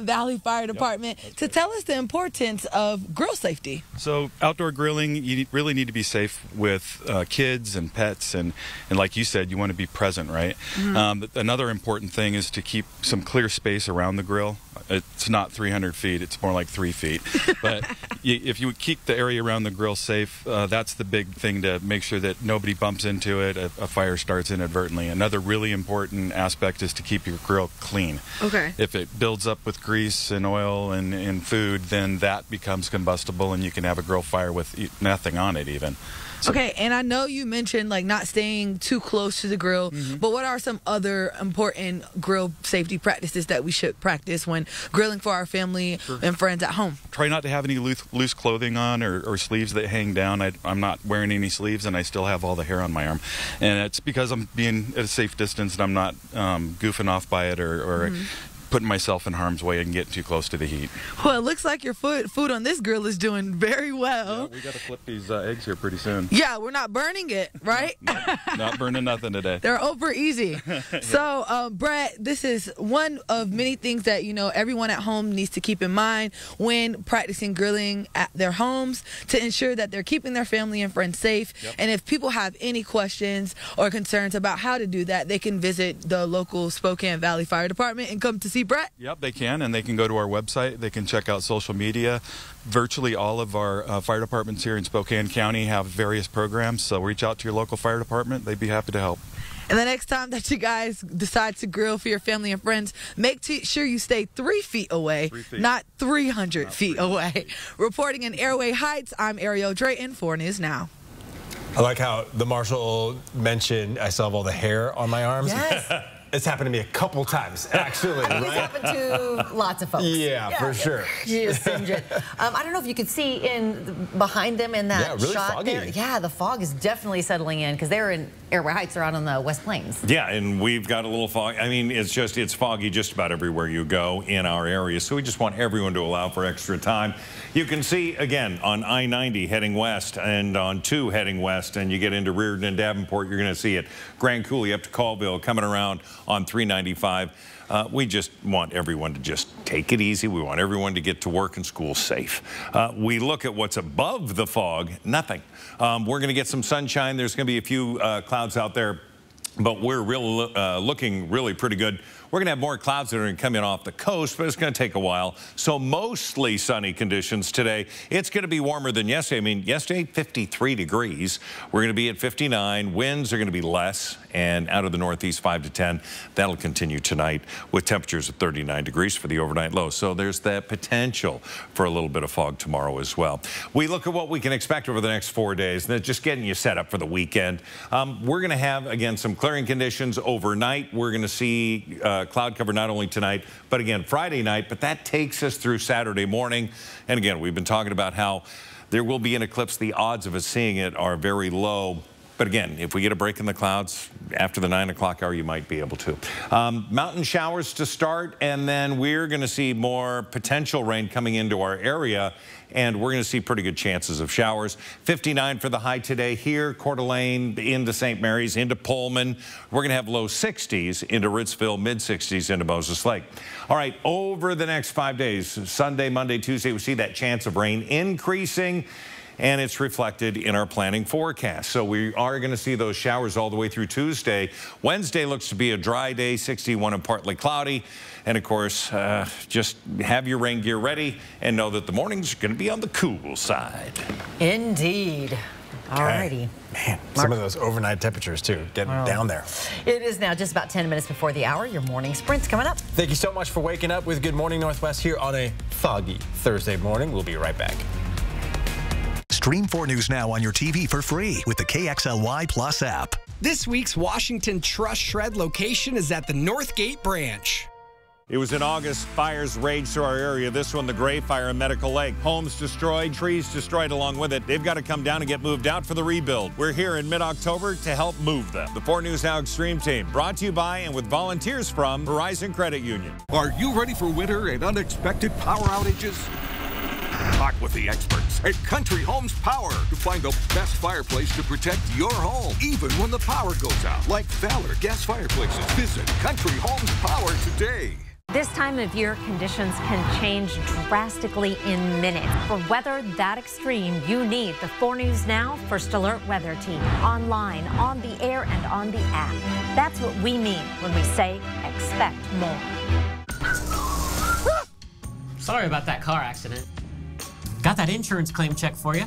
Valley Fire Department to tell us the importance of grill safety. So outdoor grilling, you really need to be safe with kids and pets, and like you said, you want to be present, right? Mm-hmm. Another important thing is to keep some clear space around the grill. It's not 300 feet, it's more like 3 feet. But if you keep the area around the grill safe, that's the big thing, to make sure that nobody bumps into it, a fire starts inadvertently. Another really important aspect is to keep your grill clean. Okay. If it builds up with grease and oil and food, then that becomes combustible and you can have a grill fire with nothing on it even. So, okay, and I know you mentioned like not staying too close to the grill, but what are some other important grill safety practices that we should practice when grilling for our family and friends at home? Try not to have any loose clothing on or sleeves that hang down. I'm not wearing any sleeves and I still have all the hair on my arm. And it's because I'm being at a safe distance and I'm not goofing off by it or putting myself in harm's way and getting too close to the heat. Well, it looks like your food on this grill is doing very well. Yeah, we got to flip these eggs here pretty soon. Yeah, we're not burning it, right? Not burning nothing today. They're over easy. So, Brett, this is one of many things that, you know, everyone at home needs to keep in mind when practicing grilling at their homes to ensure that they're keeping their family and friends safe. Yep. And if people have any questions or concerns about how to do that, they can visit the local Spokane Valley Fire Department and come to see Brett? Yep, they can, and they can go to our website. They can check out social media. Virtually all of our fire departments here in Spokane County have various programs, so reach out to your local fire department. They'd be happy to help. And the next time that you guys decide to grill for your family and friends, make sure you stay 3 feet away, not 300 feet away. Reporting in Airway Heights, I'm Ariel Drayton, 4 News Now. I like how the marshal mentioned I still have all the hair on my arms. Yes. It's happened to me a couple times, actually. I mean, it's happened to lots of folks. Yeah, for sure. You just singe it. I don't know if you could see behind them in that really shot foggy. there. Yeah, the fog is definitely settling in because they're in Airway Heights. They're out on the West Plains. Yeah, and we've got a little fog. I mean, it's foggy just about everywhere you go in our area. So we just want everyone to allow for extra time. You can see, again, on I-90 heading west and on 2 heading west, and you get into Reardon and Davenport, you're going to see it. Grand Coulee up to Colville, coming around on 395. We just want everyone to just take it easy. We want everyone to get to work and school safe. We look at what's above the fog, nothing. We're going to get some sunshine. There's going to be a few clouds out there, but we're looking really pretty good. We're going to have more clouds that are going to come in off the coast, but it's going to take a while. So mostly sunny conditions today. It's going to be warmer than yesterday. I mean, yesterday, 53 degrees. We're going to be at 59. Winds are going to be less, and out of the northeast, 5 to 10. That'll continue tonight with temperatures at 39 degrees for the overnight low. So there's that potential for a little bit of fog tomorrow as well. We look at what we can expect over the next 4 days, and just getting you set up for the weekend. We're going to have, again, some clearing conditions overnight. We're going to see cloud cover not only tonight, but again Friday night, but that takes us through Saturday morning. And again, we've been talking about how there will be an eclipse. The odds of us seeing it are very low. But again, if we get a break in the clouds after the 9 o'clock hour, you might be able to. Mountain showers to start, and then we're going to see more potential rain coming into our area, and we're going to see pretty good chances of showers. 59 for the high today here, Coeur d'Alene into St. Mary's, into Pullman. We're going to have low 60s into Ritzville, mid 60s into Moses Lake. All right, over the next 5 days, Sunday, Monday, Tuesday, we see that chance of rain increasing, and it's reflected in our planning forecast. So we are going to see those showers all the way through Tuesday. Wednesday looks to be a dry day, 61 and partly cloudy. And of course, just have your rain gear ready and know that the mornings are going to be on the cool side. Indeed. All righty. Man, some of those overnight temperatures, too, getting down there. It is now just about 10 minutes before the hour. Your morning sprint's coming up. Thank you so much for waking up with Good Morning Northwest here on a foggy Thursday morning. We'll be right back. Stream 4 News Now on your TV for free with the KXLY Plus app. This week's Washington Trust Shred location is at the Northgate branch. It was in August, fires raged through our area. This one, the Gray Fire in Medical Lake. Homes destroyed, trees destroyed along with it. They've got to come down and get moved out for the rebuild. We're here in mid-October to help move them. The 4 News Now Extreme Team, brought to you by and with volunteers from Horizon Credit Union. Are you ready for winter and unexpected power outages? Talk with the experts at Country Homes Power to find the best fireplace to protect your home, even when the power goes out. Like Valor gas fireplaces. Visit Country Homes Power today. This time of year, conditions can change drastically in minutes. For weather that extreme, you need the 4 News Now First Alert Weather Team. Online, on the air, and on the app. That's what we mean when we say expect more. Sorry about that car accident. Got that insurance claim check for you.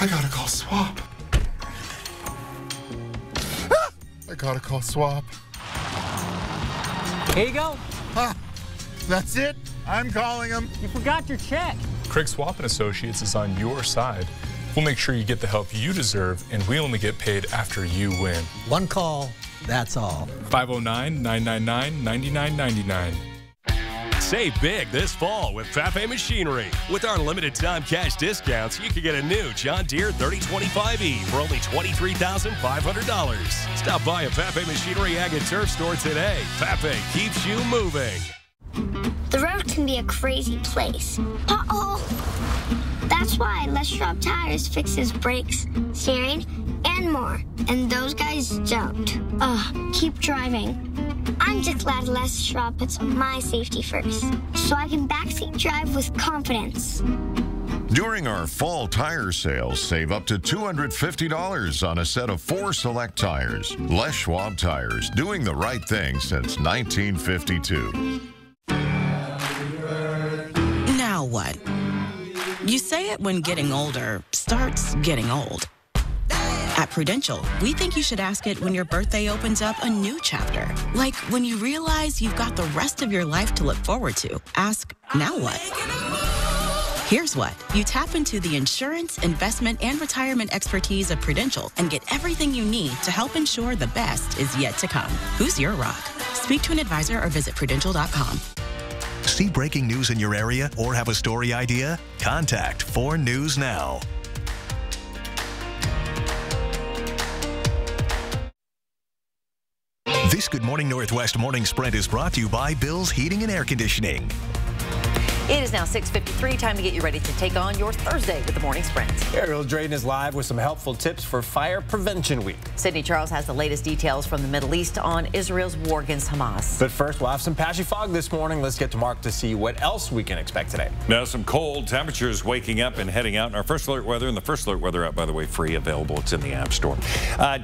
I gotta call SWAP. I gotta call SWAP. Here you go. That's it? I'm calling them. You forgot your check. Craig Swap & Associates is on your side. We'll make sure you get the help you deserve, and we only get paid after you win. One call, that's all. 509-999-9999. Save big this fall with Pape Machinery. With our limited time cash discounts, you can get a new John Deere 3025E for only $23,500. Stop by a Pape Machinery Ag and Turf store today. Pape keeps you moving. The road can be a crazy place. Uh-oh. That's why Les Schwab Tires fixes brakes, steering, and more. And those guys don't. Keep driving. I'm just glad Les Schwab puts my safety first, so I can backseat drive with confidence. During our fall tire sales, save up to $250 on a set of 4 select tires. Les Schwab Tires, doing the right thing since 1952. Now what? You say it when getting older starts getting old. At Prudential, we think you should ask it when your birthday opens up a new chapter. Like when you realize you've got the rest of your life to look forward to. Ask, now what? Here's what. You tap into the insurance, investment, and retirement expertise of Prudential and get everything you need to help ensure the best is yet to come. Who's your rock? Speak to an advisor or visit Prudential.com. See breaking news in your area or have a story idea? Contact 4 News Now. This Good Morning Northwest morning sprint is brought to you by Bill's Heating and Air Conditioning. It is now 6:53. Time to get you ready to take on your Thursday with the Morning Sprint. Ariel Drayden is live with some helpful tips for Fire Prevention Week. Sydney Charles has the latest details from the Middle East on Israel's war against Hamas. But first, we'll have some patchy fog this morning. Let's get to Mark to see what else we can expect today. Now, some cold temperatures waking up and heading out in our First Alert weather. And the First Alert weather app, by the way, free, available. It's in the App Store.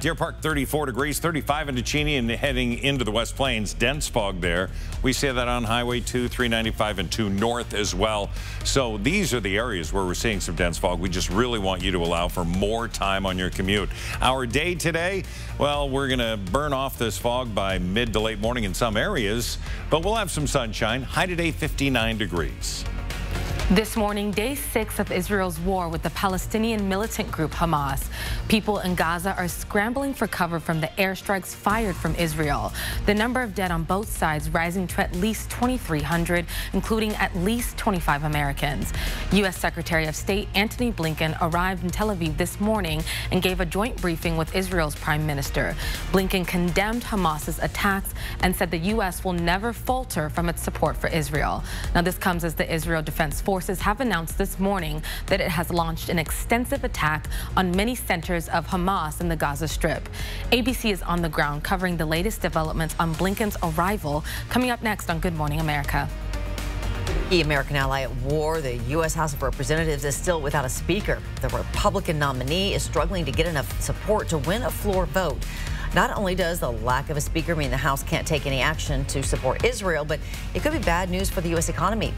Deer Park, 34 degrees, 35 into Cheney and heading into the West Plains. Dense fog there. We see that on Highway 2, 395 and 2 north as well. So these are the areas where we're seeing some dense fog. We just really want you to allow for more time on your commute. Our day today, well, we're going to burn off this fog by mid to late morning in some areas, but we'll have some sunshine. High today, 59 degrees. This morning, day 6 of Israel's war with the Palestinian militant group Hamas. People in Gaza are scrambling for cover from the airstrikes fired from Israel. The number of dead on both sides rising to at least 2,300, including at least 25 Americans. U.S. Secretary of State Antony Blinken arrived in Tel Aviv this morning and gave a joint briefing with Israel's Prime Minister. Blinken condemned Hamas's attacks and said the U.S. will never falter from its support for Israel. Now, this comes as the Israel Defense Forces have announced this morning that it has launched an extensive attack on many centers of Hamas in the Gaza Strip. ABC is on the ground covering the latest developments on Blinken's arrival, coming up next on Good Morning America. The American ally at war, the U.S. House of Representatives, is still without a speaker. The Republican nominee is struggling to get enough support to win a floor vote. Not only does the lack of a speaker mean the House can't take any action to support Israel, but it could be bad news for the U.S. economy.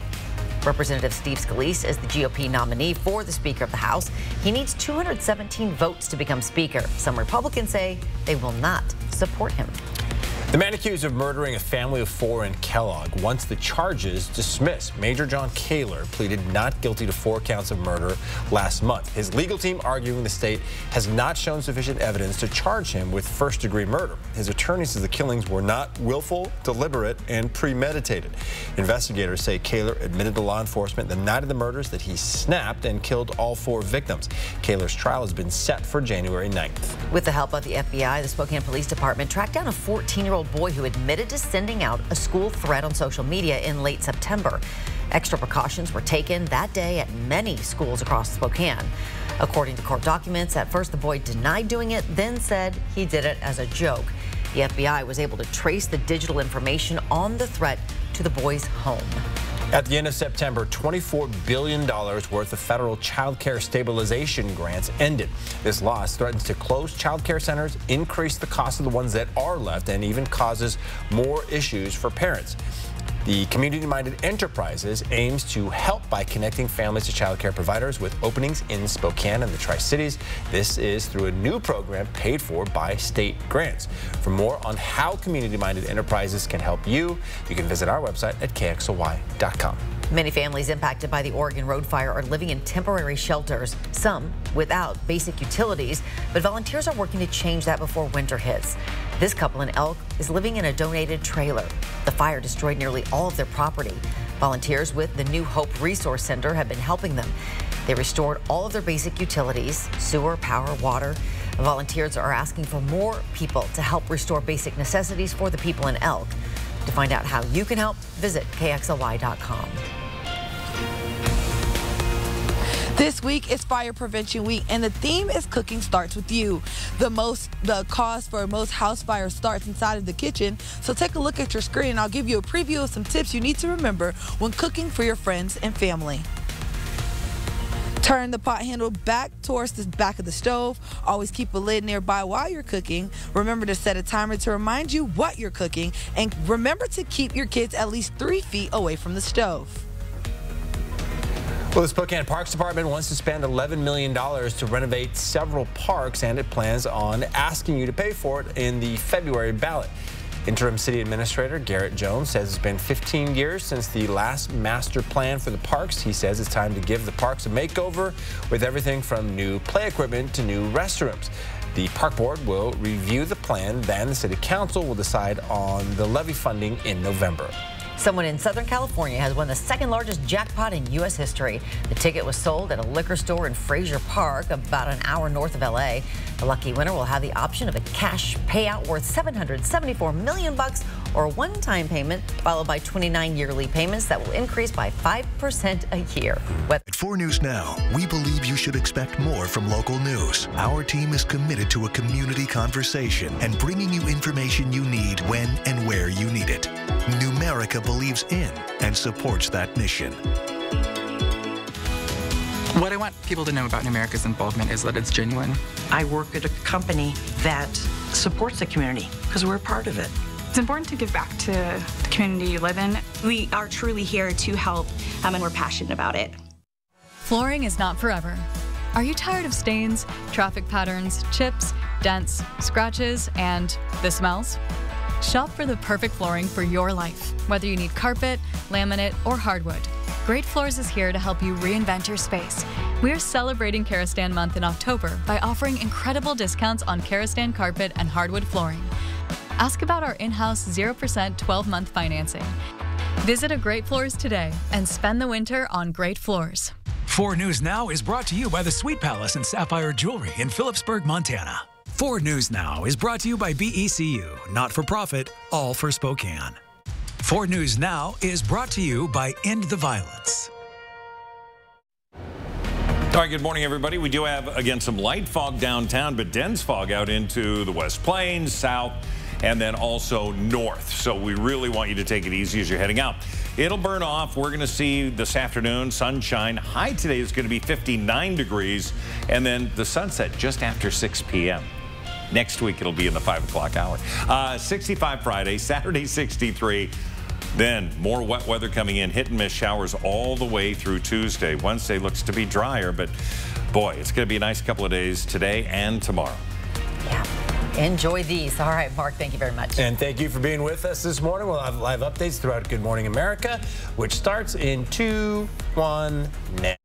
Representative Steve Scalise is the GOP nominee for the Speaker of the House. He needs 217 votes to become Speaker. Some Republicans say they will not support him. The man accused of murdering a family of 4 in Kellogg wants the charges dismissed. Major John Kaler pleaded not guilty to 4 counts of murder last month. His legal team arguing the state has not shown sufficient evidence to charge him with first-degree murder. His attorney says the killings were not willful, deliberate, and premeditated. Investigators say Kaler admitted to law enforcement the night of the murders that he snapped and killed all 4 victims. Kaler's trial has been set for January 9th. With the help of the FBI, the Spokane Police Department tracked down a 14-year-old boy who admitted to sending out a school threat on social media in late September. Extra precautions were taken that day at many schools across Spokane. According to court documents, at first the boy denied doing it, then said he did it as a joke. The FBI was able to trace the digital information on the threat to the boy's home. At the end of September, $24 billion worth of federal child care stabilization grants ended. This loss threatens to close child care centers, increase the cost of the ones that are left, and even causes more issues for parents. The Community-Minded Enterprises aims to help by connecting families to child care providers with openings in Spokane and the Tri-Cities. This is through a new program paid for by state grants. For more on how Community-Minded Enterprises can help you, you can visit our website at KXLY.com. Many families impacted by the Oregon Road Fire are living in temporary shelters, some without basic utilities, but volunteers are working to change that before winter hits. This couple in Elk is living in a donated trailer. The fire destroyed nearly all of their property. Volunteers with the New Hope Resource Center have been helping them. They restored all of their basic utilities, sewer, power, water. Volunteers are asking for more people to help restore basic necessities for the people in Elk. To find out how you can help, visit KXLY.com. This week is Fire Prevention Week, and the theme is Cooking Starts With You. The cause for most house fires starts inside of the kitchen, so take a look at your screen and I'll give you a preview of some tips you need to remember when cooking for your friends and family. Turn the pot handle back towards the back of the stove. Always keep a lid nearby while you're cooking. Remember to set a timer to remind you what you're cooking, and remember to keep your kids at least 3 feet away from the stove. Well, the Spokane Parks Department wants to spend $11 million to renovate several parks, and it plans on asking you to pay for it in the February ballot. Interim City Administrator Garrett Jones says it's been 15 years since the last master plan for the parks. He says it's time to give the parks a makeover with everything from new play equipment to new restrooms. The Park Board will review the plan, then the City Council will decide on the levy funding in November. Someone in Southern California has won the second largest jackpot in U.S. history. The ticket was sold at a liquor store in Frazier Park, about an hour north of L.A. The lucky winner will have the option of a cash payout worth $774 million or a one-time payment, followed by 29 yearly payments that will increase by 5% a year. At 4 News Now, we believe you should expect more from local news. Our team is committed to a community conversation and bringing you information you need when and where you need it. Numerica believes in and supports that mission. What I want people to know about Numerica's involvement is that it's genuine. I work at a company that supports the community because we're a part of it. It's important to give back to the community you live in. We are truly here to help, and we're passionate about it. Flooring is not forever. Are you tired of stains, traffic patterns, chips, dents, scratches, and the smells? Shop for the perfect flooring for your life, whether you need carpet, laminate, or hardwood. Great Floors is here to help you reinvent your space. We're celebrating Karastan Month in October by offering incredible discounts on Karastan carpet and hardwood flooring. Ask about our in-house 0% 12-month financing. Visit a Great Floors today and spend the winter on Great Floors. 4 News Now is brought to you by the Sweet Palace and Sapphire Jewelry in Phillipsburg, Montana. 4 News Now is brought to you by BECU, not-for-profit, all for Spokane. 4 News Now is brought to you by End the Violence. All right, good morning, everybody. We do have, again, some light fog downtown, but dense fog out into the West Plains, south, and then also north. So we really want you to take it easy as you're heading out. It'll burn off. We're going to see this afternoon sunshine. High today is going to be 59 degrees, and then the sunset just after 6 p.m. Next week, it'll be in the 5 o'clock hour. 65 Friday, Saturday 63. Then more wet weather coming in, hit and miss showers all the way through Tuesday. Wednesday looks to be drier, but boy, it's going to be a nice couple of days today and tomorrow. Yeah. Enjoy these. All right, Mark, thank you very much. And thank you for being with us this morning. We'll have live updates throughout Good Morning America, which starts in 2-1 now.